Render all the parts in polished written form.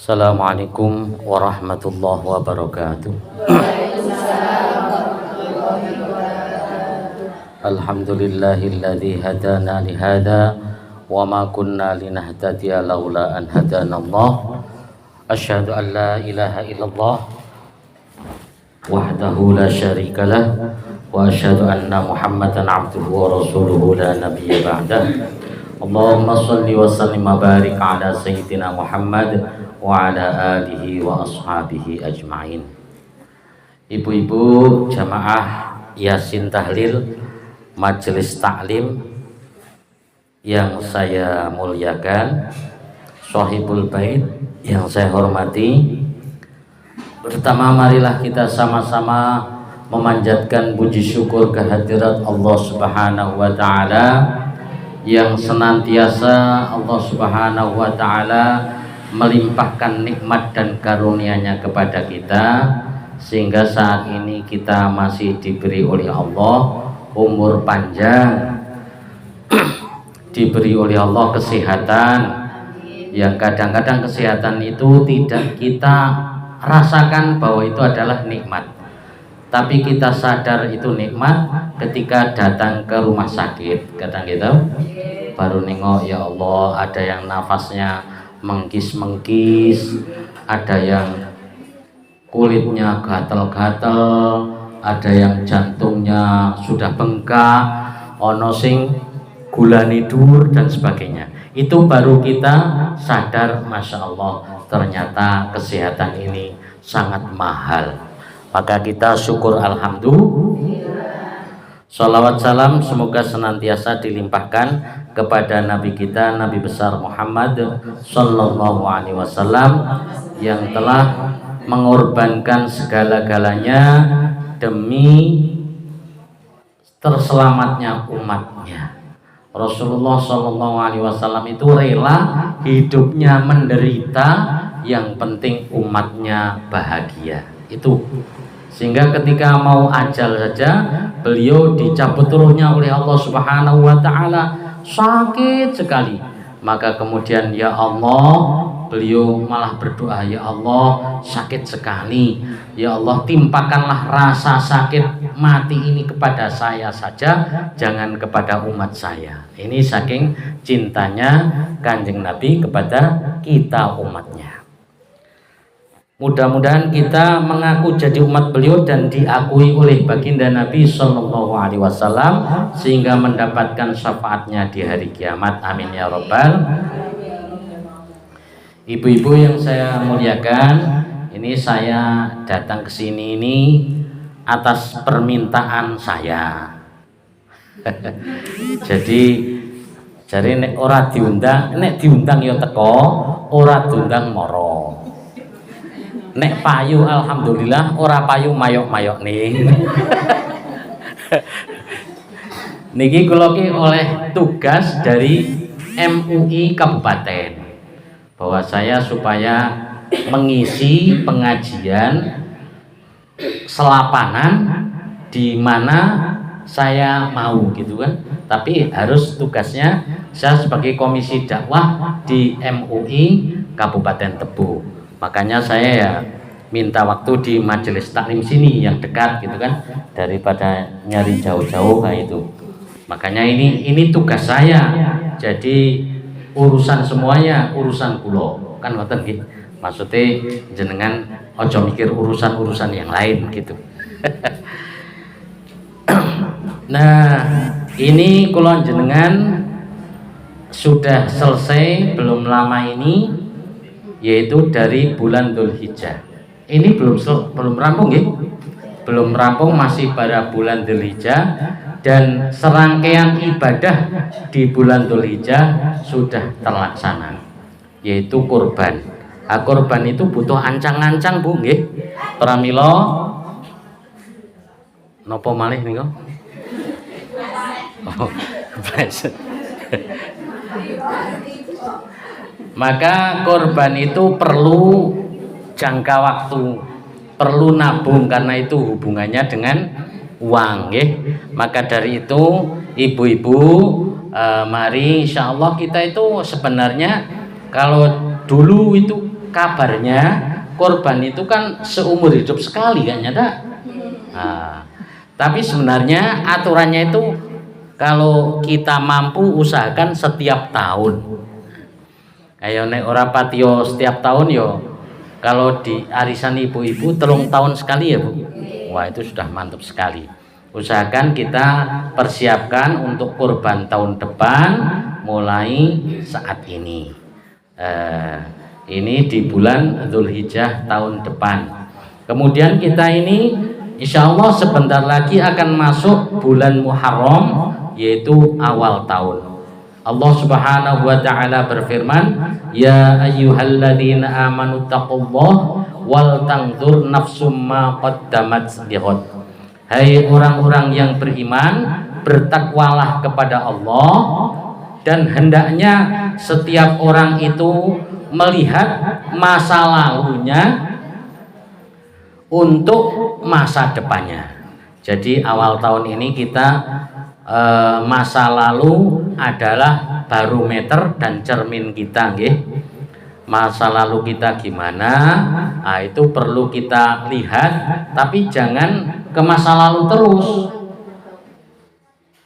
Assalamualaikum warahmatullahi wabarakatuh. Alhamdulillahilladzi hadana lihada wa ma kunna linahtadiya laula an hadanallah. Asyhadu an la ilaha illallah wahdahu la syarikalah wa asyhadu anna Muhammadan abduhu wa rasuluhu la nabiyya ba'dah. Allahumma shalli wa sallim wa barik ala sayyidina Muhammad wa ala alihi wa ashabihi ajma'in. Ibu-ibu jamaah Yasin Tahlil Majelis Taklim yang saya muliakan, Shahibul Bait yang saya hormati, pertama marilah kita sama-sama memanjatkan puji syukur kehadirat Allah Subhanahu wa taala yang senantiasa Allah Subhanahu wa taala melimpahkan nikmat dan karunia-Nya kepada kita, sehingga saat ini kita masih diberi oleh Allah umur panjang, diberi oleh Allah kesehatan, yang kadang-kadang kesehatan itu tidak kita rasakan bahwa itu adalah nikmat, tapi kita sadar itu nikmat ketika datang ke rumah sakit. Kadang gitu baru nengok, ya Allah, ada yang nafasnya mengkis-mengkis, ada yang kulitnya gatel-gatel, ada yang jantungnya sudah bengkak, ono sing gulani dur dan sebagainya. Itu baru kita sadar, Masya Allah, ternyata kesehatan ini sangat mahal. Maka kita syukur alhamdulillah. Shalawat salam semoga senantiasa dilimpahkan kepada Nabi kita, Nabi besar Muhammad Sallallahu Alaihi Wasallam, yang telah mengorbankan segala-galanya demi terselamatnya umatnya. Rasulullah Sallallahu Alaihi Wasallam itu rela hidupnya menderita, yang penting umatnya bahagia. Itu sehingga ketika mau ajal saja beliau dicabut ruhnya oleh Allah Subhanahu wa taala, sakit sekali. Maka kemudian ya Allah, beliau malah berdoa, ya Allah, sakit sekali, ya Allah, timpakanlah rasa sakit mati ini kepada saya saja, jangan kepada umat saya. Ini saking cintanya Kanjeng Nabi kepada kita umatnya. Mudah-mudahan kita mengaku jadi umat beliau dan diakui oleh baginda Nabi Sallallahu Alaihi Wasallam, sehingga mendapatkan syafaatnya di hari kiamat. Amin ya robbal. Ibu-ibu yang saya muliakan, ini saya datang ke sini ini atas permintaan saya. Jadi nek ora diundang, nek diundang ya teko, ora diundang moro. Nek payu alhamdulillah, ora payu mayok-mayok nih. Niki kula ki oleh tugas dari MUI Kabupaten, bahwa saya supaya mengisi pengajian selapanan di mana saya mau gitu kan. Tapi harus tugasnya saya sebagai komisi dakwah di MUI Kabupaten Tebo. Makanya saya ya minta waktu di majelis taklim sini yang dekat gitu kan, daripada nyari jauh-jauh kayak itu. Makanya ini tugas saya. Jadi urusan semuanya urusan kula kan, ngoten nggih. Maksudnya jenengan ojo mikir urusan-urusan yang lain gitu. Nah, ini kula jenengan sudah selesai belum lama ini, yaitu dari bulan Dzulhijjah. Ini belum rampung ya? Belum rampung, masih pada bulan Dzulhijjah, dan serangkaian ibadah di bulan Dzulhijjah sudah terlaksana, yaitu kurban. Kurban itu butuh ancang-ancang, Bu, nggih. Pramila napa malih niku? Oh, maka korban itu perlu jangka waktu, perlu nabung, karena itu hubungannya dengan uang, ya. Maka dari itu ibu-ibu, mari insya Allah kita itu sebenarnya kalau dulu itu kabarnya korban itu kan seumur hidup sekali kan nyata. Nah, tapi sebenarnya aturannya itu kalau kita mampu usahakan setiap tahun. Ayo nek ora patio setiap tahun yo. Kalau di arisan ibu-ibu 3 tahun sekali ya Bu. Wah itu sudah mantap sekali. Usahakan kita persiapkan untuk kurban tahun depan mulai saat ini. Ini di bulan Dzulhijjah tahun depan. Kemudian kita ini insya Allah sebentar lagi akan masuk bulan Muharram, yaitu awal tahun. Allah Subhanahu wa taala berfirman, "Ya ayyuhalladzina amanu taqullaha wal tanzur nafsum ma qaddamat lighad." Hai orang-orang yang beriman, bertakwalah kepada Allah dan hendaknya setiap orang itu melihat masa lalunya untuk masa depannya. Jadi awal tahun ini kita masa lalu adalah barometer dan cermin kita, nggih. Masa lalu kita gimana? Nah, itu perlu kita lihat, tapi jangan ke masa lalu terus.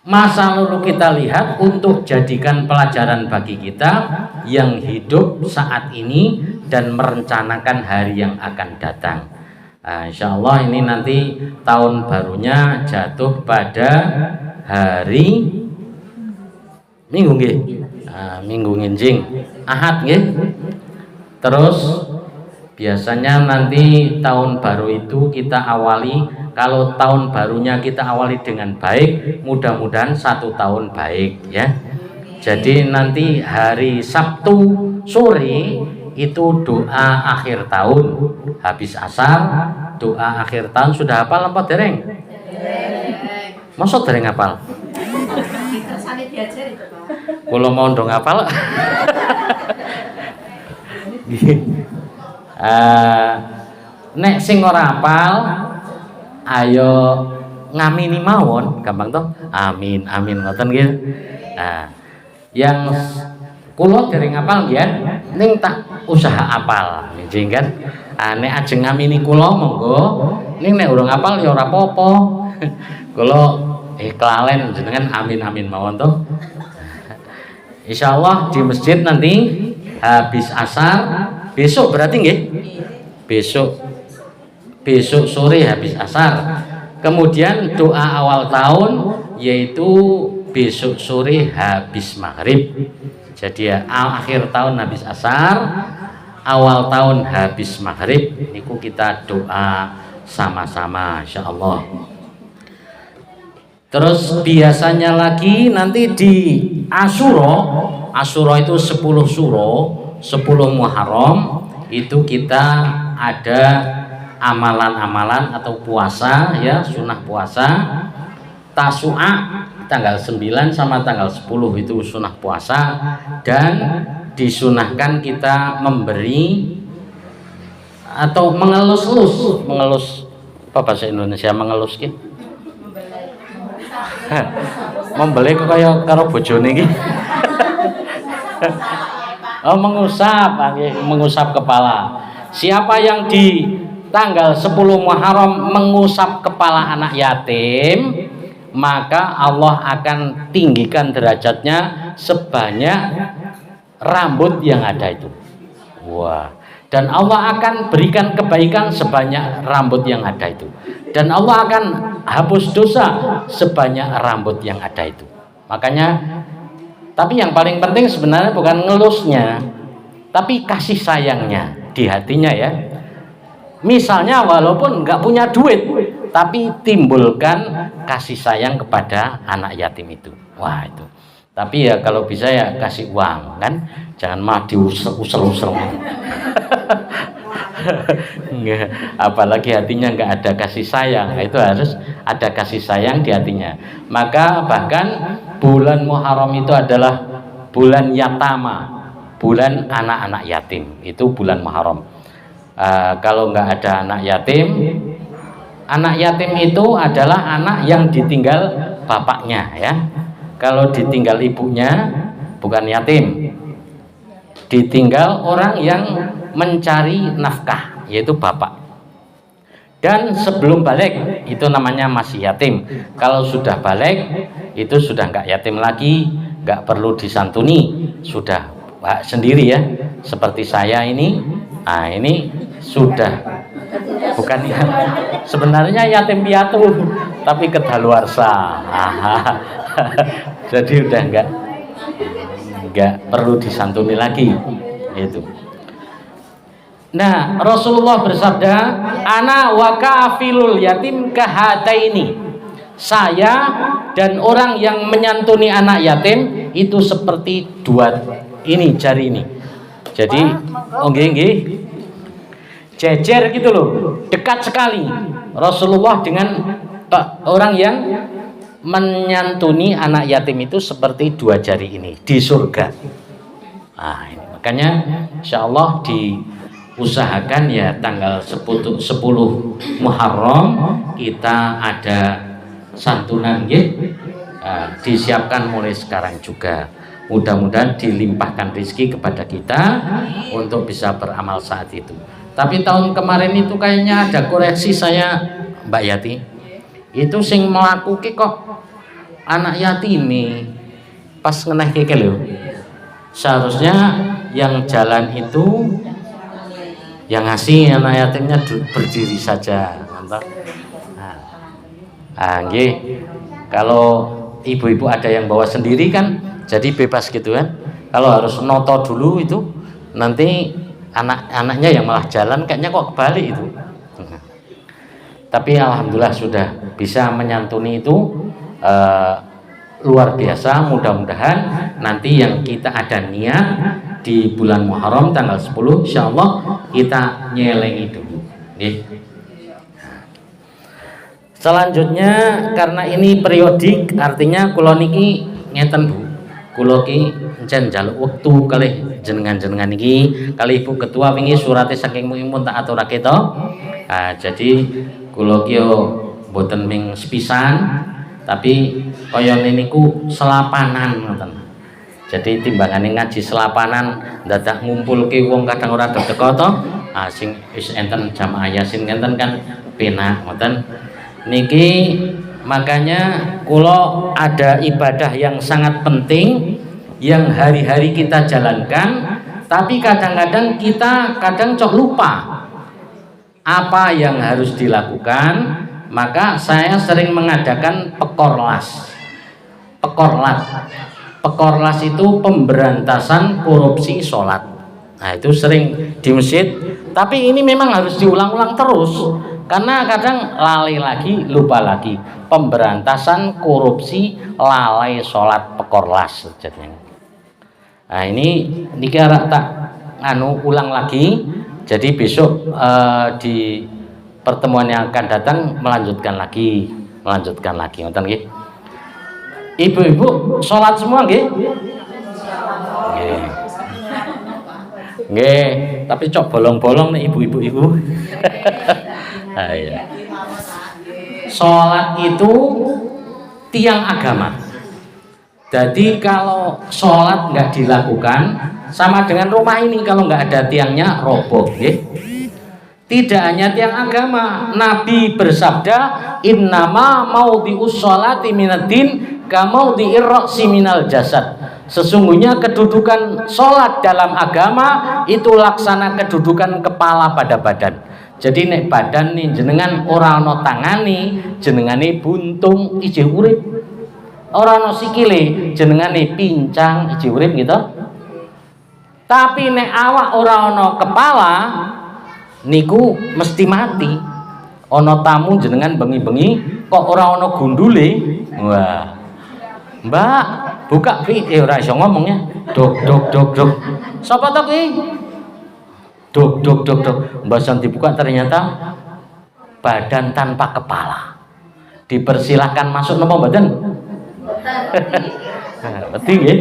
Masa lalu kita lihat untuk jadikan pelajaran bagi kita yang hidup saat ini dan merencanakan hari yang akan datang. Nah, insya Allah ini nanti tahun barunya jatuh pada hari Minggu nggih. Minggu nginjing Ahad nggih. Terus biasanya nanti tahun baru itu kita awali, kalau tahun barunya kita awali dengan baik, mudah-mudahan 1 tahun baik ya. Jadi nanti hari Sabtu sore itu doa akhir tahun, habis asar doa akhir tahun. Sudah hafal apa dereng? Masa dereng hafal? Kalau mau dong hafal. Nek sing ora hafal ayo ngamini mawon, gampang toh? Amin amin ngoten nggih. Nah, yang kula dereng hafal nggih, ning tak usaha hafal nggih kan. Nek ajeng ngamini kula monggo, ning nek urung hafal ya ora apa-apa. Kula kelalen jenengan amin amin mawon toh. Insyaallah di masjid nanti habis asar besok berarti nggih? Besok sore habis asar. Kemudian doa awal tahun yaitu besok sore habis maghrib. Jadi ya akhir tahun habis asar, awal tahun habis maghrib. Niku kita doa sama-sama insyaallah. Terus biasanya lagi nanti di Asyura itu 10 Syuro, 10 Muharram itu kita ada amalan-amalan atau puasa ya, sunah puasa. Tasu'a tanggal 9 sama tanggal 10 itu sunah puasa, dan disunahkan kita memberi atau mengelus apa bahasa Indonesia mengelus ki? Membeli kok kaya karo bojone iki. Oh, mengusap kepala. Siapa yang di tanggal 10 Muharram mengusap kepala anak yatim, maka Allah akan tinggikan derajatnya sebanyak rambut yang ada itu. Wah. Dan Allah akan berikan kebaikan sebanyak rambut yang ada itu. Dan Allah akan hapus dosa sebanyak rambut yang ada itu. Makanya, tapi yang paling penting sebenarnya bukan ngelusnya, tapi kasih sayangnya di hatinya ya. Misalnya walaupun nggak punya duit, tapi timbulkan kasih sayang kepada anak yatim itu. Wah itu. Tapi ya kalau bisa ya kasih uang kan, jangan mah diusel-usel. Apalagi hatinya nggak ada kasih sayang, itu harus ada kasih sayang di hatinya. Maka bahkan bulan Muharram itu adalah bulan yatama, bulan anak-anak yatim. Itu bulan Muharram. Kalau nggak ada anak yatim itu adalah anak yang ditinggal bapaknya ya. Kalau ditinggal ibunya bukan yatim. ditinggal orang yang mencari nafkah, yaitu bapak. Dan sebelum balik itu namanya masih yatim. Kalau sudah balik itu sudah nggak yatim lagi, nggak perlu disantuni, sudah hak sendiri ya. Seperti saya ini, nah ini sudah bukan ya, sebenarnya yatim piatu, tapi kedaluarsa. Jadi udah nggak perlu disantuni lagi itu. Nah, Rasulullah bersabda, ana wa kafilul yatim kahataini. Saya dan orang yang menyantuni anak yatim itu seperti dua ini jari ini. Jadi nggih jejer gitu loh, dekat sekali Rasulullah dengan orang yang menyantuni anak yatim itu seperti dua jari ini di surga. Nah, ini makanya insyaallah diusahakan ya tanggal 10 Muharram kita ada santunan ya. Nah, disiapkan mulai sekarang juga. Mudah-mudahan dilimpahkan rezeki kepada kita untuk bisa beramal saat itu. Tapi tahun kemarin itu kayaknya ada koreksi saya, Mbak Yati. Itu sing melakukan kok anak yatimi pas ngeneh keke lho. Seharusnya yang jalan itu yang ngasih anak yatimnya berdiri saja. Nah, nggih. Kalau ibu-ibu ada yang bawa sendiri kan jadi bebas gitu kan. Kalau harus noto dulu itu nanti anak-anaknya yang malah jalan kayaknya kok kebalik itu. Tapi alhamdulillah sudah bisa menyantuni itu luar biasa. Mudah-mudahan nanti yang kita ada niat di bulan Muharram tanggal 10 insyaallah kita nyelengi dulu. Selanjutnya karena ini periodik artinya kula niki ngeten Bu. Kula ki encen njaluk wektu kalih jenengan-jenengan iki kalih Ibu Ketua wingi surate saking mun tak aturake to. Jadi kula ki yo mboten ming sepisan tapi kaya niku selapanan ngoten. Jadi timbangane ngaji selapanan dadak ngumpulke wong kadang ora teko to. Sing wis enten jamaah Yasin ngenten kan penak ngoten. Niki makanya kula ada ibadah yang sangat penting yang hari-hari kita jalankan, tapi kadang-kadang kita cok lupa apa yang harus dilakukan. Maka saya sering mengadakan pekorlas. Pekorlas itu pemberantasan korupsi sholat. Nah itu sering di masjid, tapi ini memang harus diulang-ulang terus. Karena kadang lalai lagi, lupa lagi. Pemberantasan korupsi lalai sholat pekorlas. Nah ini arek tak ulang lagi. Jadi besok di pertemuan yang akan datang melanjutkan lagi. Ngoten nggih. Ibu-ibu sholat semua nggih? Nggih, tapi cok bolong-bolong nih ibu-ibu iku. Ya. Sholat itu tiang agama. Jadi kalau sholat nggak dilakukan sama dengan rumah ini kalau nggak ada tiangnya roboh. Tidak hanya tiang agama, Nabi bersabda, innama maudhi'us sholati minaddin kamaudhi'ir ra'si minal jasad. Sesungguhnya kedudukan sholat dalam agama itu laksana kedudukan kepala pada badan. Jadi nek badan nih jenengan ora ana tangane, jenengane buntung ijih urip. Ora ana sikile, jenengane pincang ijih urip gitu. Tapi nek awak ora ana kepala niku mesti mati. Ana tamu jenengan bengi-bengi kok ora ana gundule. Wah. Mbak, buka ora iso ngomongnya. Dok. Sapa to ki? Dok. Mbasan dibuka ternyata badan tanpa kepala. Dipersilahkan masuk napa mboten? Ngerti nggih?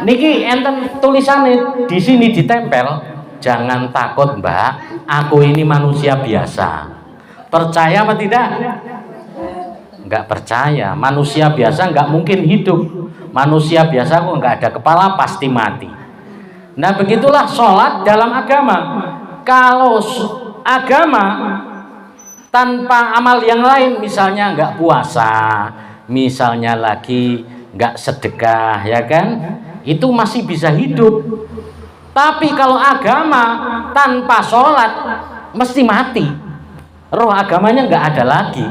Niki enten tulisane di sini ditempel, jangan takut Mbak, aku ini manusia biasa. Percaya apa tidak? Enggak percaya. Manusia biasa enggak mungkin hidup. Manusia biasa kok enggak ada kepala pasti mati. Nah begitulah sholat dalam agama. Kalau agama tanpa amal yang lain, misalnya nggak puasa, misalnya lagi nggak sedekah, ya kan, itu masih bisa hidup. Tapi kalau agama tanpa sholat mesti mati, roh agamanya nggak ada lagi.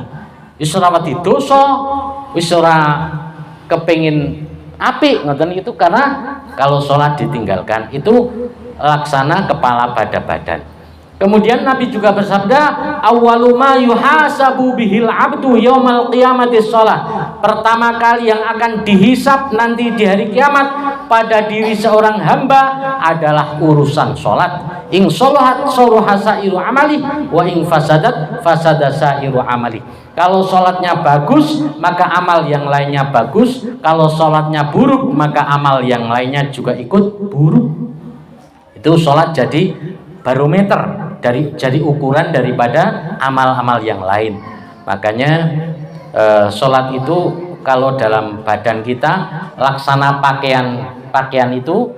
Isra wedi dosa, isra kepengin apik ngoten itu, karena kalau sholat ditinggalkan itu laksana kepala pada badan. Kemudian Nabi juga bersabda, awwalu ma yuhasabu bihil abdu yaumal qiyamati shalah. Pertama kali yang akan dihisap nanti di hari kiamat pada diri seorang hamba adalah urusan sholat. In sholahat sholaha sairu amali wa in fasadat fasada sairu amali. Kalau sholatnya bagus, maka amal yang lainnya bagus. Kalau sholatnya buruk, maka amal yang lainnya juga ikut buruk. Itu sholat jadi barometer, jadi ukuran daripada amal-amal yang lain. Makanya sholat itu kalau dalam badan kita, laksana pakaian itu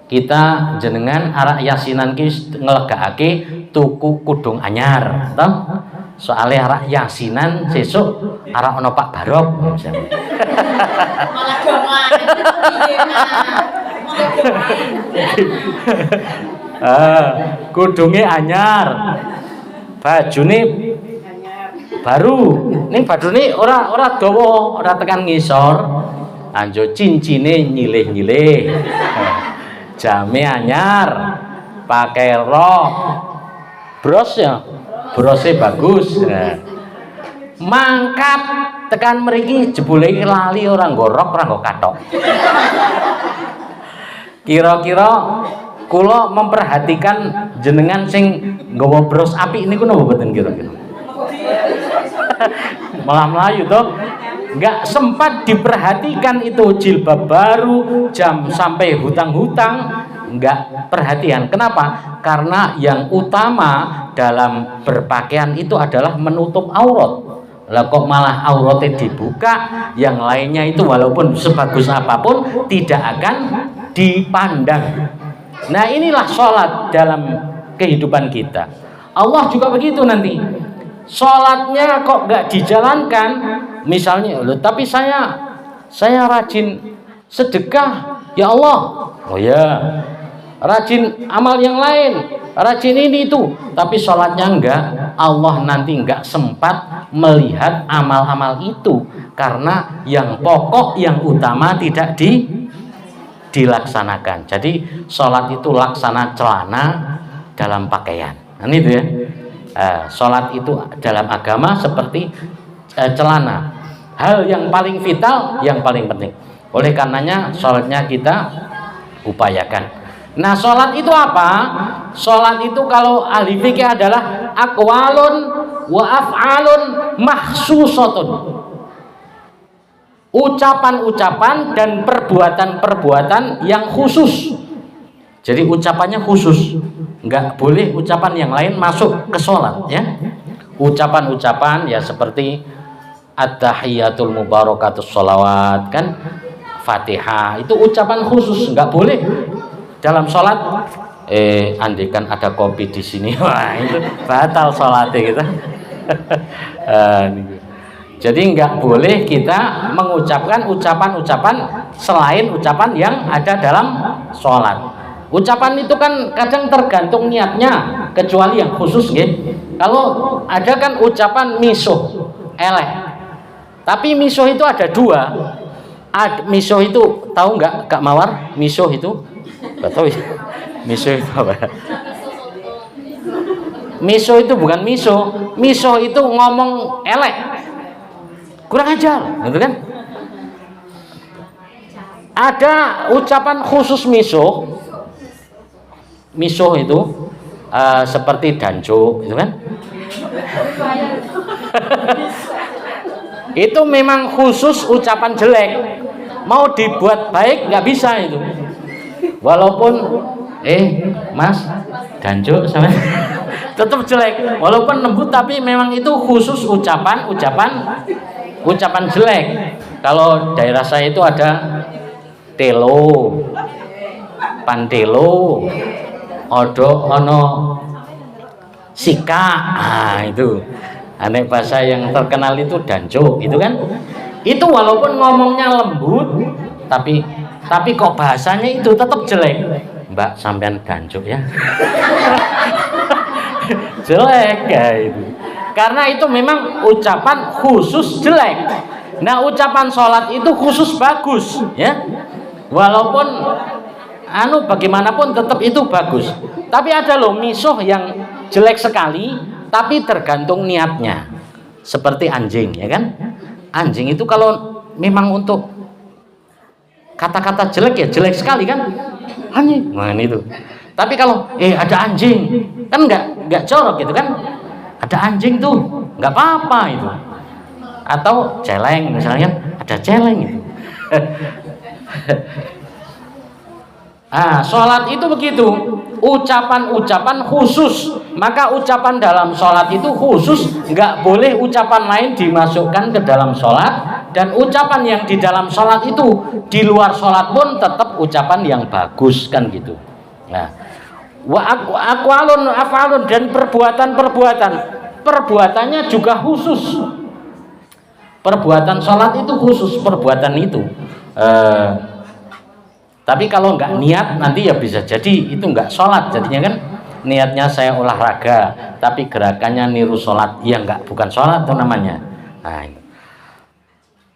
kita jenengan arak yasinan ki ngelegakake tuku kudung anyar, toh? Soalnya arak yasinan sesuk arak ono Pak Barok misalnya. Malah doang. Kudunge anyar, bajune baru. Ning badune ora dawa, ora tekan ngisor. Anjo cincine nyilih-nyilih. Jame anyar, pakai rok. Brosnya, brosnya bagus. Nah. Mangkat tekan mriki jebule lali ora nggo rok, ora nggo kathok. Kira-kira kula memperhatikan jenengan sing nggawa bros apik niku napa mboten kira-kira? Malah melayu toh, nggak sempat diperhatikan itu jilbab baru, jam sampai hutang-hutang, nggak perhatian. Kenapa? Karena yang utama dalam berpakaian itu adalah menutup aurat. Lah kok malah auratnya dibuka, yang lainnya itu walaupun sebagus apapun tidak akan dipandang. Nah inilah sholat dalam kehidupan kita. Allah juga begitu nanti. Sholatnya kok nggak dijalankan, misalnya, loh tapi saya rajin sedekah, ya Allah, oh ya, rajin amal yang lain, rajin ini itu, tapi sholatnya enggak, Allah nanti enggak sempat melihat amal-amal itu, karena yang pokok, yang utama tidak dilaksanakan. Jadi sholat itu laksana celana dalam pakaian. Nah itu ya. Sholat itu dalam agama seperti celana. Hal yang paling vital, yang paling penting. Oleh karenanya sholatnya kita upayakan. Nah sholat itu apa? Sholat itu kalau ahli fikih adalah aqwalun wa af'alun mahsusatun. Ucapan-ucapan dan perbuatan-perbuatan yang khusus. Jadi ucapannya khusus, nggak boleh ucapan yang lain masuk ke sholat, ya. Ucapan-ucapan ya seperti at-tahiyatul mubarakatus sholawat, kan, Fatihah, itu ucapan khusus, nggak boleh dalam sholat. Andaikan ada kopi di sini, wah itu batal sholatnya kita. Jadi nggak boleh kita mengucapkan ucapan-ucapan selain ucapan yang ada dalam sholat. Ucapan itu kan kadang tergantung niatnya, kecuali yang khusus gitu. Kalau ada kan ucapan misuh, elek. Tapi misuh itu ada dua. Misuh itu tahu nggak Kak Mawar? Misuh itu nggak tahu. Misuh itu apa? Misuh itu bukan misuh. Misuh itu ngomong elek, kurang ajar, gitu kan? Ada ucapan khusus misuh. Misuh itu seperti danjo, gitu kan? Itu memang khusus ucapan jelek. Mau dibuat baik nggak bisa itu. Walaupun Mas danjo sama tetap jelek. Walaupun lembut tapi memang itu khusus ucapan jelek. Kalau daerah saya itu ada telo. pantelo, odo ono sika. Itu aneh bahasa yang terkenal itu danjo, itu kan. Itu walaupun ngomongnya lembut, tapi kok bahasanya itu tetap jelek. Mbak sampean danjo ya. Jelek ya itu. Karena itu memang ucapan khusus jelek. Nah, ucapan sholat itu khusus bagus, ya. Walaupun bagaimanapun tetap itu bagus. Tapi ada loh misuh yang jelek sekali, tapi tergantung niatnya. Seperti anjing, ya kan? Anjing itu kalau memang untuk kata-kata jelek ya jelek sekali kan? Anjing, nah itu. Tapi kalau ada anjing, kan nggak jorok gitu kan? Ada anjing tuh, nggak apa-apa itu. Atau celeng misalnya, ada celeng itu. Sholat itu begitu, ucapan-ucapan khusus. Maka ucapan dalam sholat itu khusus, nggak boleh ucapan lain dimasukkan ke dalam sholat. Dan ucapan yang di dalam sholat itu di luar sholat pun tetap ucapan yang bagus kan gitu. Nah, aqwalun af'alun dan perbuatannya juga khusus. Perbuatan sholat itu khusus perbuatan itu. Tapi kalau nggak niat nanti ya bisa jadi itu nggak sholat jadinya kan. Niatnya saya olahraga tapi gerakannya niru sholat, ya bukan sholat itu namanya. Nah,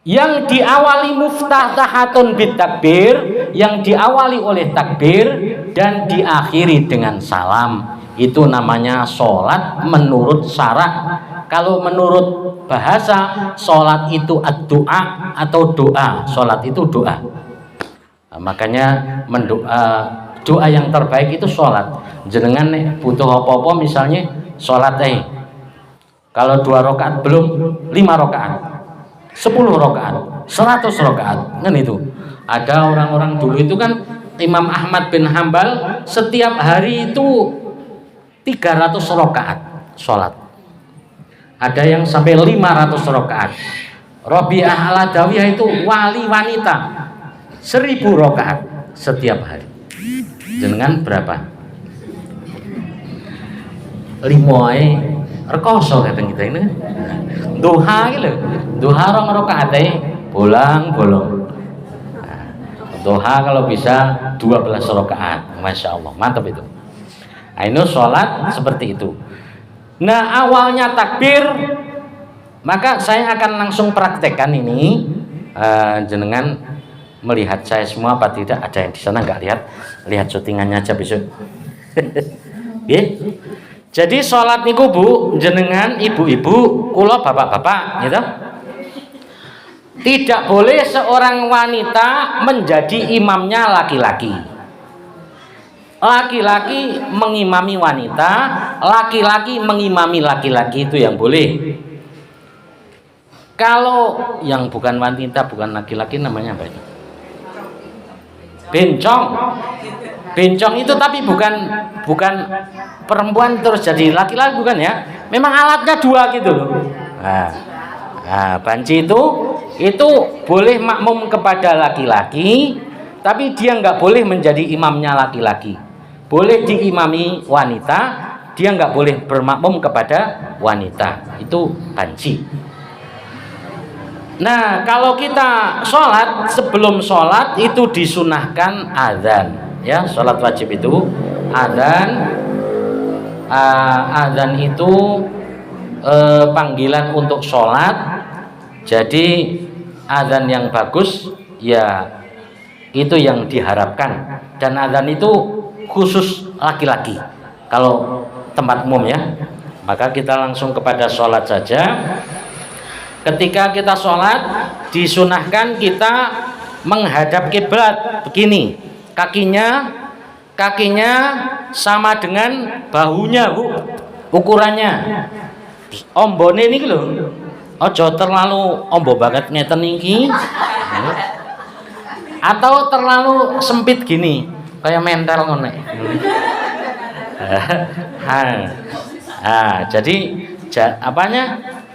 yang diawali muftatahatun bitakbir, yang diawali oleh takbir dan diakhiri dengan salam, itu namanya sholat menurut syarak. Kalau menurut bahasa, sholat itu ad-doa atau doa. Sholat itu doa. Makanya doa yang terbaik itu sholat. Jenengan butuh apa-apa misalnya sholat kalau 2 rakaat belum, 5 rakaat, 10 rakaat, 100 rakaat kan itu. Ada orang-orang dulu itu kan, Imam Ahmad bin Hambal setiap hari itu 300 rakaat sholat. Ada yang sampai 500 rakaat. Rabi'ah al-Adawiyah itu wali wanita 1000 rakaat setiap hari. Jenengan berapa? 5 rekoso kata kita ini. Duha gitu. Duha 2 rakaat bolong-bolong. Duha kalau bisa 12 rakaat. Masya Allah, mantap itu. Nah, ini sholat seperti itu. Nah, awalnya takbir, maka saya akan langsung praktekkan ini. Jenengan melihat saya semua apa tidak? Ada yang di sana nggak lihat syutingannya aja besok. Jadi sholat niku Bu, jenengan ibu-ibu, kula bapak-bapak, gitu. Tidak boleh seorang wanita menjadi imamnya laki-laki. Laki-laki mengimami wanita, laki-laki mengimami laki-laki, itu yang boleh. Kalau yang bukan wanita, bukan laki-laki, namanya apa itu? Bencong. Bencong itu tapi bukan perempuan terus jadi laki-laki, bukan ya. Memang alatnya 2 gitu loh. Banci itu boleh makmum kepada laki-laki, tapi dia nggak boleh menjadi imamnya laki-laki. Boleh diimami wanita, dia nggak boleh bermakmum kepada wanita. Itu banci. Nah, kalau kita sholat, sebelum sholat itu disunahkan azan, ya. Sholat wajib itu azan. Azan itu panggilan untuk sholat. Jadi azan yang bagus ya itu yang diharapkan. Dan azan itu khusus laki-laki. Kalau tempat umum ya, maka kita langsung kepada sholat saja. Ketika kita sholat disunahkan kita menghadap kiblat begini, kakinya sama dengan bahunya Bu, ukurannya. Ombone ini lho, ojo terlalu ombo banget ngeten iki, atau terlalu sempit gini kayak mental ngono. Jadi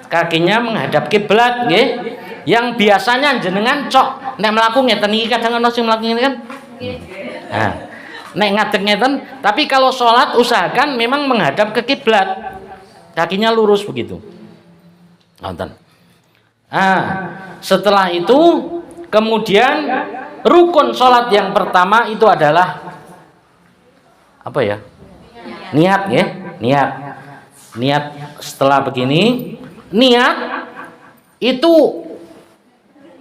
kakinya menghadap kiblat nggih. Yang biasanya jenengan cok nek mlaku ngeten iki kadang ana sing mlaku ngene kan. nek ngadeg ngeten, tapi kalau sholat usahakan memang menghadap ke kiblat, kakinya lurus begitu. Nonton. Setelah itu kemudian rukun sholat yang pertama itu adalah apa ya? Niat ya, niat. Setelah begini, niat itu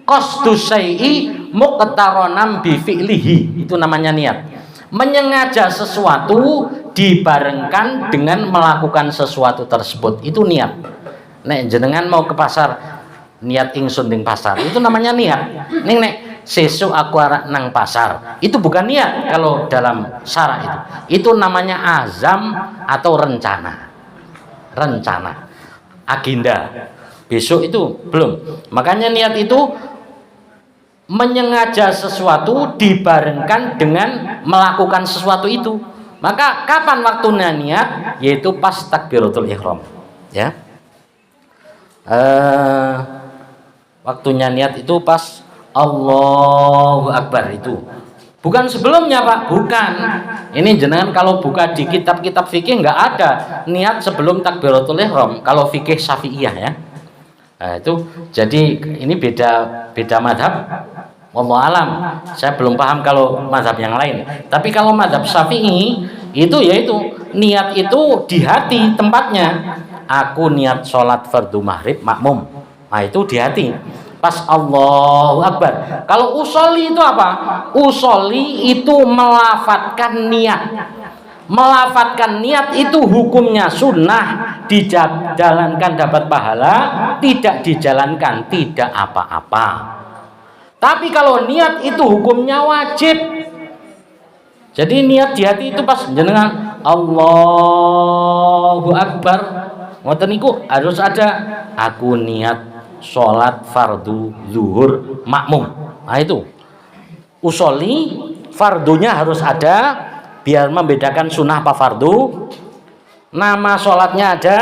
qasdus syai'i muqtaronan bi fi'lihi, itu namanya niat. Menyengaja sesuatu dibarengkan dengan melakukan sesuatu tersebut, itu niat. Nek jenengan mau ke pasar, niat ingsun ning pasar, itu namanya niat. Nek sesuk aku arek nang pasar, itu bukan niat kalau dalam syara itu. Itu namanya azam atau rencana. Agenda. Besok itu belum. Makanya niat itu menyengaja sesuatu dibarengkan dengan melakukan sesuatu itu. Maka kapan waktunya niat? Yaitu pas takbiratul ihram, ya. Waktunya niat itu pas Allahu Akbar itu. Bukan sebelumnya, Pak, bukan. Ini jenengan kalau buka di kitab-kitab fikih nggak ada niat sebelum takbiratul ihram kalau fikih Syafi'iyah, ya. Itu jadi ini beda madhab. Wallahu alam, saya belum paham kalau madhab yang lain. Tapi kalau madhab Syafi'i itu yaitu niat itu di hati tempatnya. Aku niat sholat fardu maghrib makmum, nah itu di hati pas Allahu Akbar. Kalau usolli itu apa? Usolli itu melafatkan niat. Melafatkan niat itu hukumnya sunnah, dijalankan dapat pahala, tidak dijalankan tidak apa-apa. Tapi kalau niat itu hukumnya wajib. Jadi niat di hati itu pas jenengan Allahu Akbar, ngoten niku harus ada aku niat sholat fardu zuhur makmum. Nah itu usolli, fardunya harus ada biar membedakan sunnah apa fardu. Nama sholatnya ada,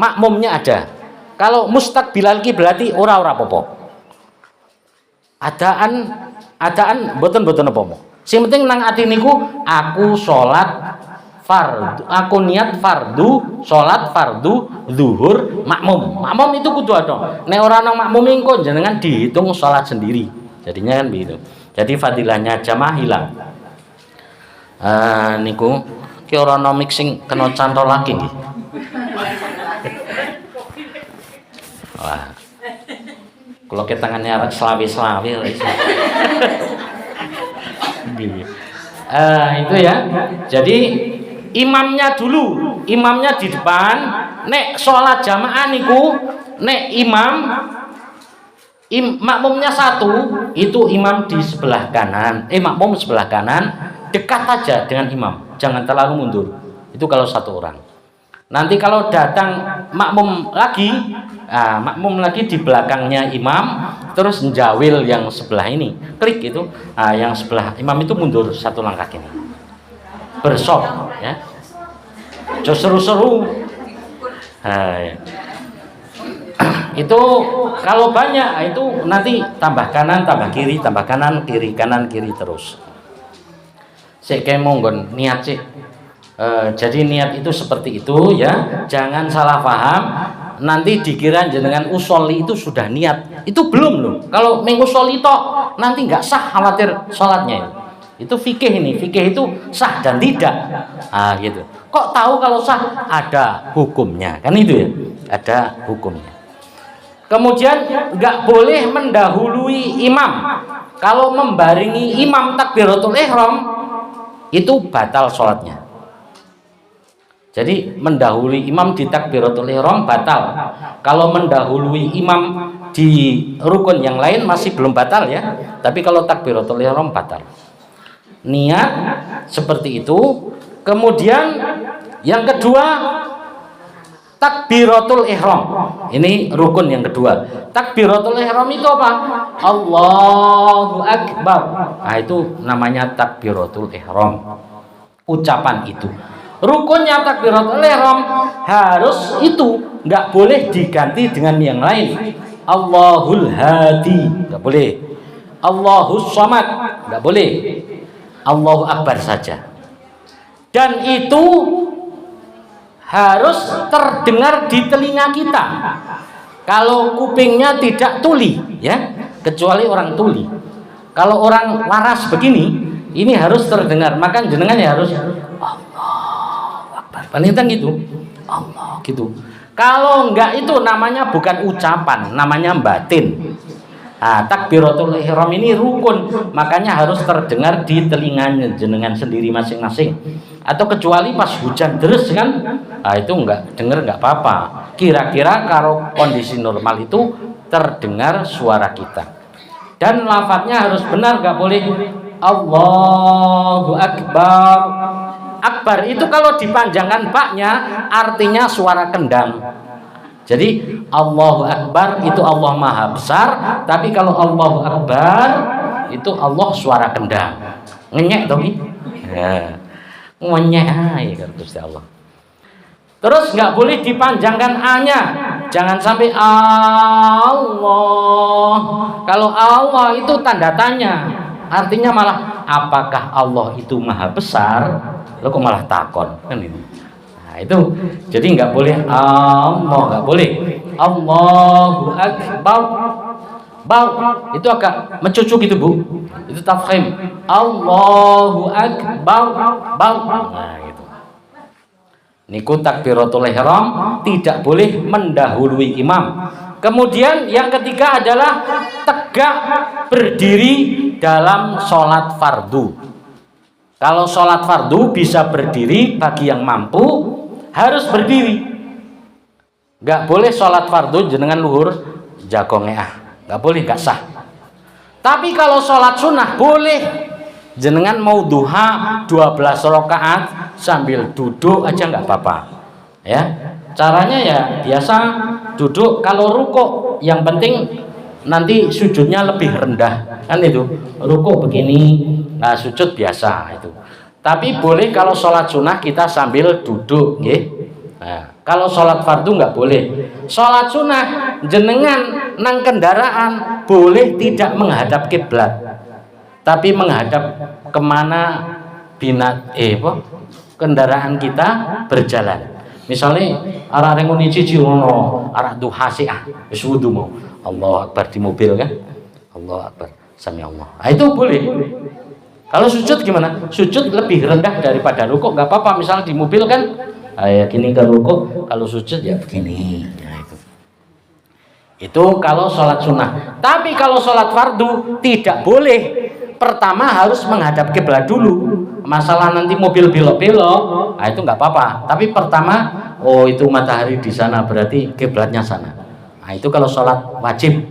makmumnya ada. Kalau mustaqbilal kiblati ora apa-apa. Adaan boten apa-apa. Sing penting nang ati niku aku sholat fardu, aku niat fardu sholat fardu zuhur makmum. Makmum itu kudu ada. Nek ora nang makmum engko jenengan dihitung sholat sendiri. Jadinya kan begitu. Jadi fadilahnya jamaah hilang. Niku ki ora ana mixing kena cantol lagi nggih. Wah. Kalau ke tangannya selawi-selawi itu ya. Jadi imamnya dulu, imamnya di depan. Nek sholat jamaah niku, nek makmumnya satu, itu imam di sebelah kanan, makmum sebelah kanan, dekat aja dengan imam, jangan terlalu mundur. Itu kalau satu orang. Nanti kalau datang makmum lagi di belakangnya imam, terus njawil yang sebelah ini, klik itu, yang sebelah imam itu mundur satu langkah ini, bersop, ya, seru-seru. Ya. Itu kalau banyak itu nanti tambah kanan, tambah kiri, tambah kanan, kiri terus. Sik monggon niat sih. Jadi niat itu seperti itu ya, jangan salah paham. Nanti dikira jenengan usolli itu sudah niat, itu belum loh. Kalau mengusolli tok nanti nggak sah, khawatir sholatnya. Itu fikih ini, fikih itu sah dan tidak. Gitu. Kok tahu kalau sah? Ada hukumnya, kan itu ya, ada hukumnya. Kemudian nggak boleh mendahului imam. Kalau membarengi imam takbiratul ihram itu batal sholatnya. Jadi mendahului imam di takbiratul ihram batal. Kalau mendahului imam di rukun yang lain masih belum batal ya. Tapi kalau takbiratul ihram batal. Niat seperti itu. Kemudian yang kedua takbiratul ihram. Ini rukun yang kedua. Takbiratul ihram itu apa? Allahu Akbar. Nah, itu namanya takbiratul ihram. Ucapan itu. Rukunnya takbiratul ihram harus itu, nggak boleh diganti dengan yang lain. Allahul Hadi nggak boleh. Allahus Samad nggak boleh. Allahu Akbar saja. Dan itu harus terdengar di telinga kita. Kalau kupingnya tidak tuli, ya, kecuali orang tuli. Kalau orang waras begini, ini harus terdengar. Maka jenengan ya harus Allah Akbar. Paling gitu. Allah gitu. Kalau enggak itu namanya bukan ucapan, namanya batin. Nah, takbiratul ihram ini rukun, makanya harus terdengar di telinganya jenengan sendiri masing-masing. Atau kecuali pas hujan deras kan, nah itu enggak dengar enggak apa-apa. Kira-kira kalau kondisi normal itu terdengar suara kita. Dan lafadznya harus benar, enggak boleh Allahu Akbar. Akbar itu kalau dipanjangkan baknya artinya suara kendang. Jadi Allahu Akbar itu Allah Maha Besar, tapi kalau Allahu Akbar itu Allah suara kendang. Ngenyek toh ya. Ngenyek ya Gusti Allah. Terus nggak boleh dipanjangkan A-nya. Jangan sampai Allah. Kalau Allah itu tanda tanya. Artinya malah apakah Allah itu Maha Besar? Lo kok malah takon kan ini. Nah, itu jadi nggak boleh Allah, nggak boleh Allahu Akbar. Bau itu agak mencucu gitu Bu, itu tafkhim. Allahu Akbar, bau. Nah gitu. Niku takbiratul ihram tidak boleh mendahului imam. Kemudian yang ketiga adalah tegak berdiri dalam sholat fardu. Kalau sholat fardu bisa berdiri, bagi yang mampu harus berdiri. Gak boleh sholat fardu jenengan luhur jago ngeah, gak boleh, gak sah. Tapi kalau sholat sunnah boleh. Jenengan mau duha 12 rakaat sambil duduk aja nggak apa-apa. Ya, caranya ya biasa duduk. Kalau rukuk yang penting nanti sujudnya lebih rendah kan itu. Rukuk begini, nah sujud biasa itu. Tapi boleh kalau sholat sunnah kita sambil duduk, ya. Nah, kalau sholat fardu nggak boleh. Sholat sunnah jenengan nang kendaraan boleh tidak menghadap kiblat, tapi menghadap kemana kendaraan kita berjalan. Misalnya arah renguni cici ono arah duha siah wis wudu mau Allahu Akbar di mobil kan, Allahu Akbar sami Allah. Nah, itu boleh. Kalau sujud gimana? Sujud lebih rendah daripada rukuk, nggak apa-apa. Misalnya di mobil kan, ya gini ke rukuk, kalau sujud ya begini. Nah, itu kalau sholat sunnah. Tapi kalau sholat fardu tidak boleh. Pertama harus menghadap kiblat dulu. Masalah nanti mobil belok-belok, nah itu nggak apa-apa. Tapi pertama, oh itu matahari di sana berarti kiblatnya sana. Nah itu kalau sholat wajib.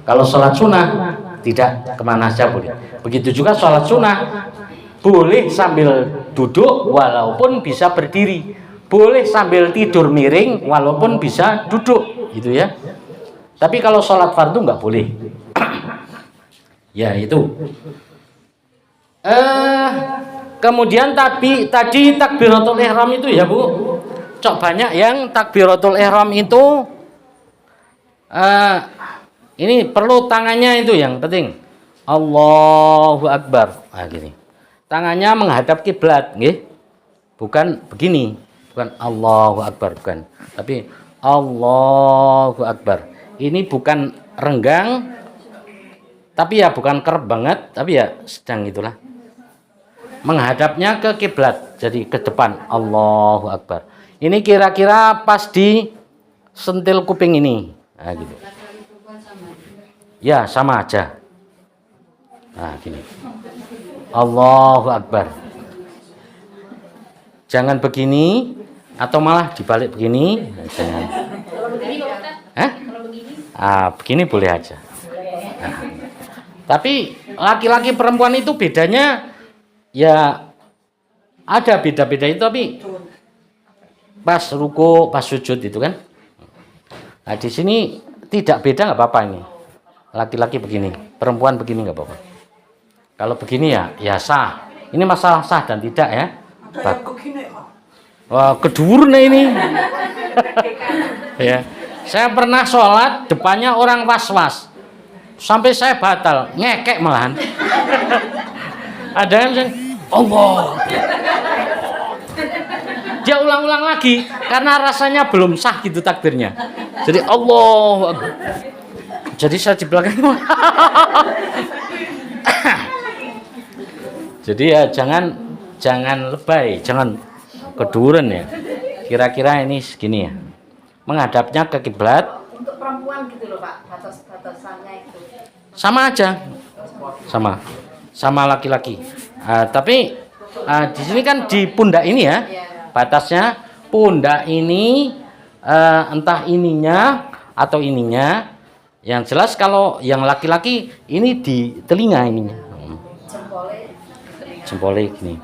Kalau sholat sunnah tidak kemana saja boleh. Begitu juga sholat sunnah boleh sambil duduk walaupun bisa berdiri, boleh sambil tidur miring walaupun bisa duduk, gitu ya. Tapi kalau sholat fardu nggak boleh. Ya itu. Kemudian tadi takbiratul ihram itu ya Bu, cok banyak yang takbiratul ihram itu ini perlu tangannya itu yang penting. Allahu Akbar. Nah, gini. Tangannya menghadap kiblat, nggih. Bukan begini, bukan Allahu Akbar, bukan. Tapi Allahu Akbar. Ini bukan renggang, tapi ya bukan kerep banget, tapi ya sedang itulah. Menghadapnya ke kiblat, jadi ke depan. Allahu Akbar. Ini kira-kira pas di sentil kuping ini. Nah, gitu. Ya, sama aja. Nah, gini. Allahu Akbar. Jangan begini atau malah dibalik begini. Jangan. Begini boleh aja. Nah. Tapi laki-laki perempuan itu bedanya ya ada beda-beda itu, tapi pas ruku, pas sujud itu kan. Nah, di sini tidak beda, nggak apa-apa ini. Laki-laki begini, perempuan begini nggak apa-apa. Kalau begini ya sah. Ini masalah sah dan tidak ya. Wah, kedur nih ini. Ya. Saya pernah sholat depannya orang was-was. Sampai saya batal, ngekek malahan. Ada yang bilang, Allah. dia ulang-ulang lagi karena rasanya belum sah gitu takbirnya. Jadi Allah. Jadi saya di belakang. Jadi ya jangan lebay, jangan keduren ya. Kira-kira ini segini ya. Menghadapnya ke kiblat. Untuk perempuan gitu loh Pak, batas-batasannya itu. Sama aja. Sama laki-laki. Tapi di sini kan di pundak ini ya. Batasnya pundak ini entah ininya atau ininya. Yang jelas kalau yang laki-laki ini di telinga ininya. Jempolnya gini.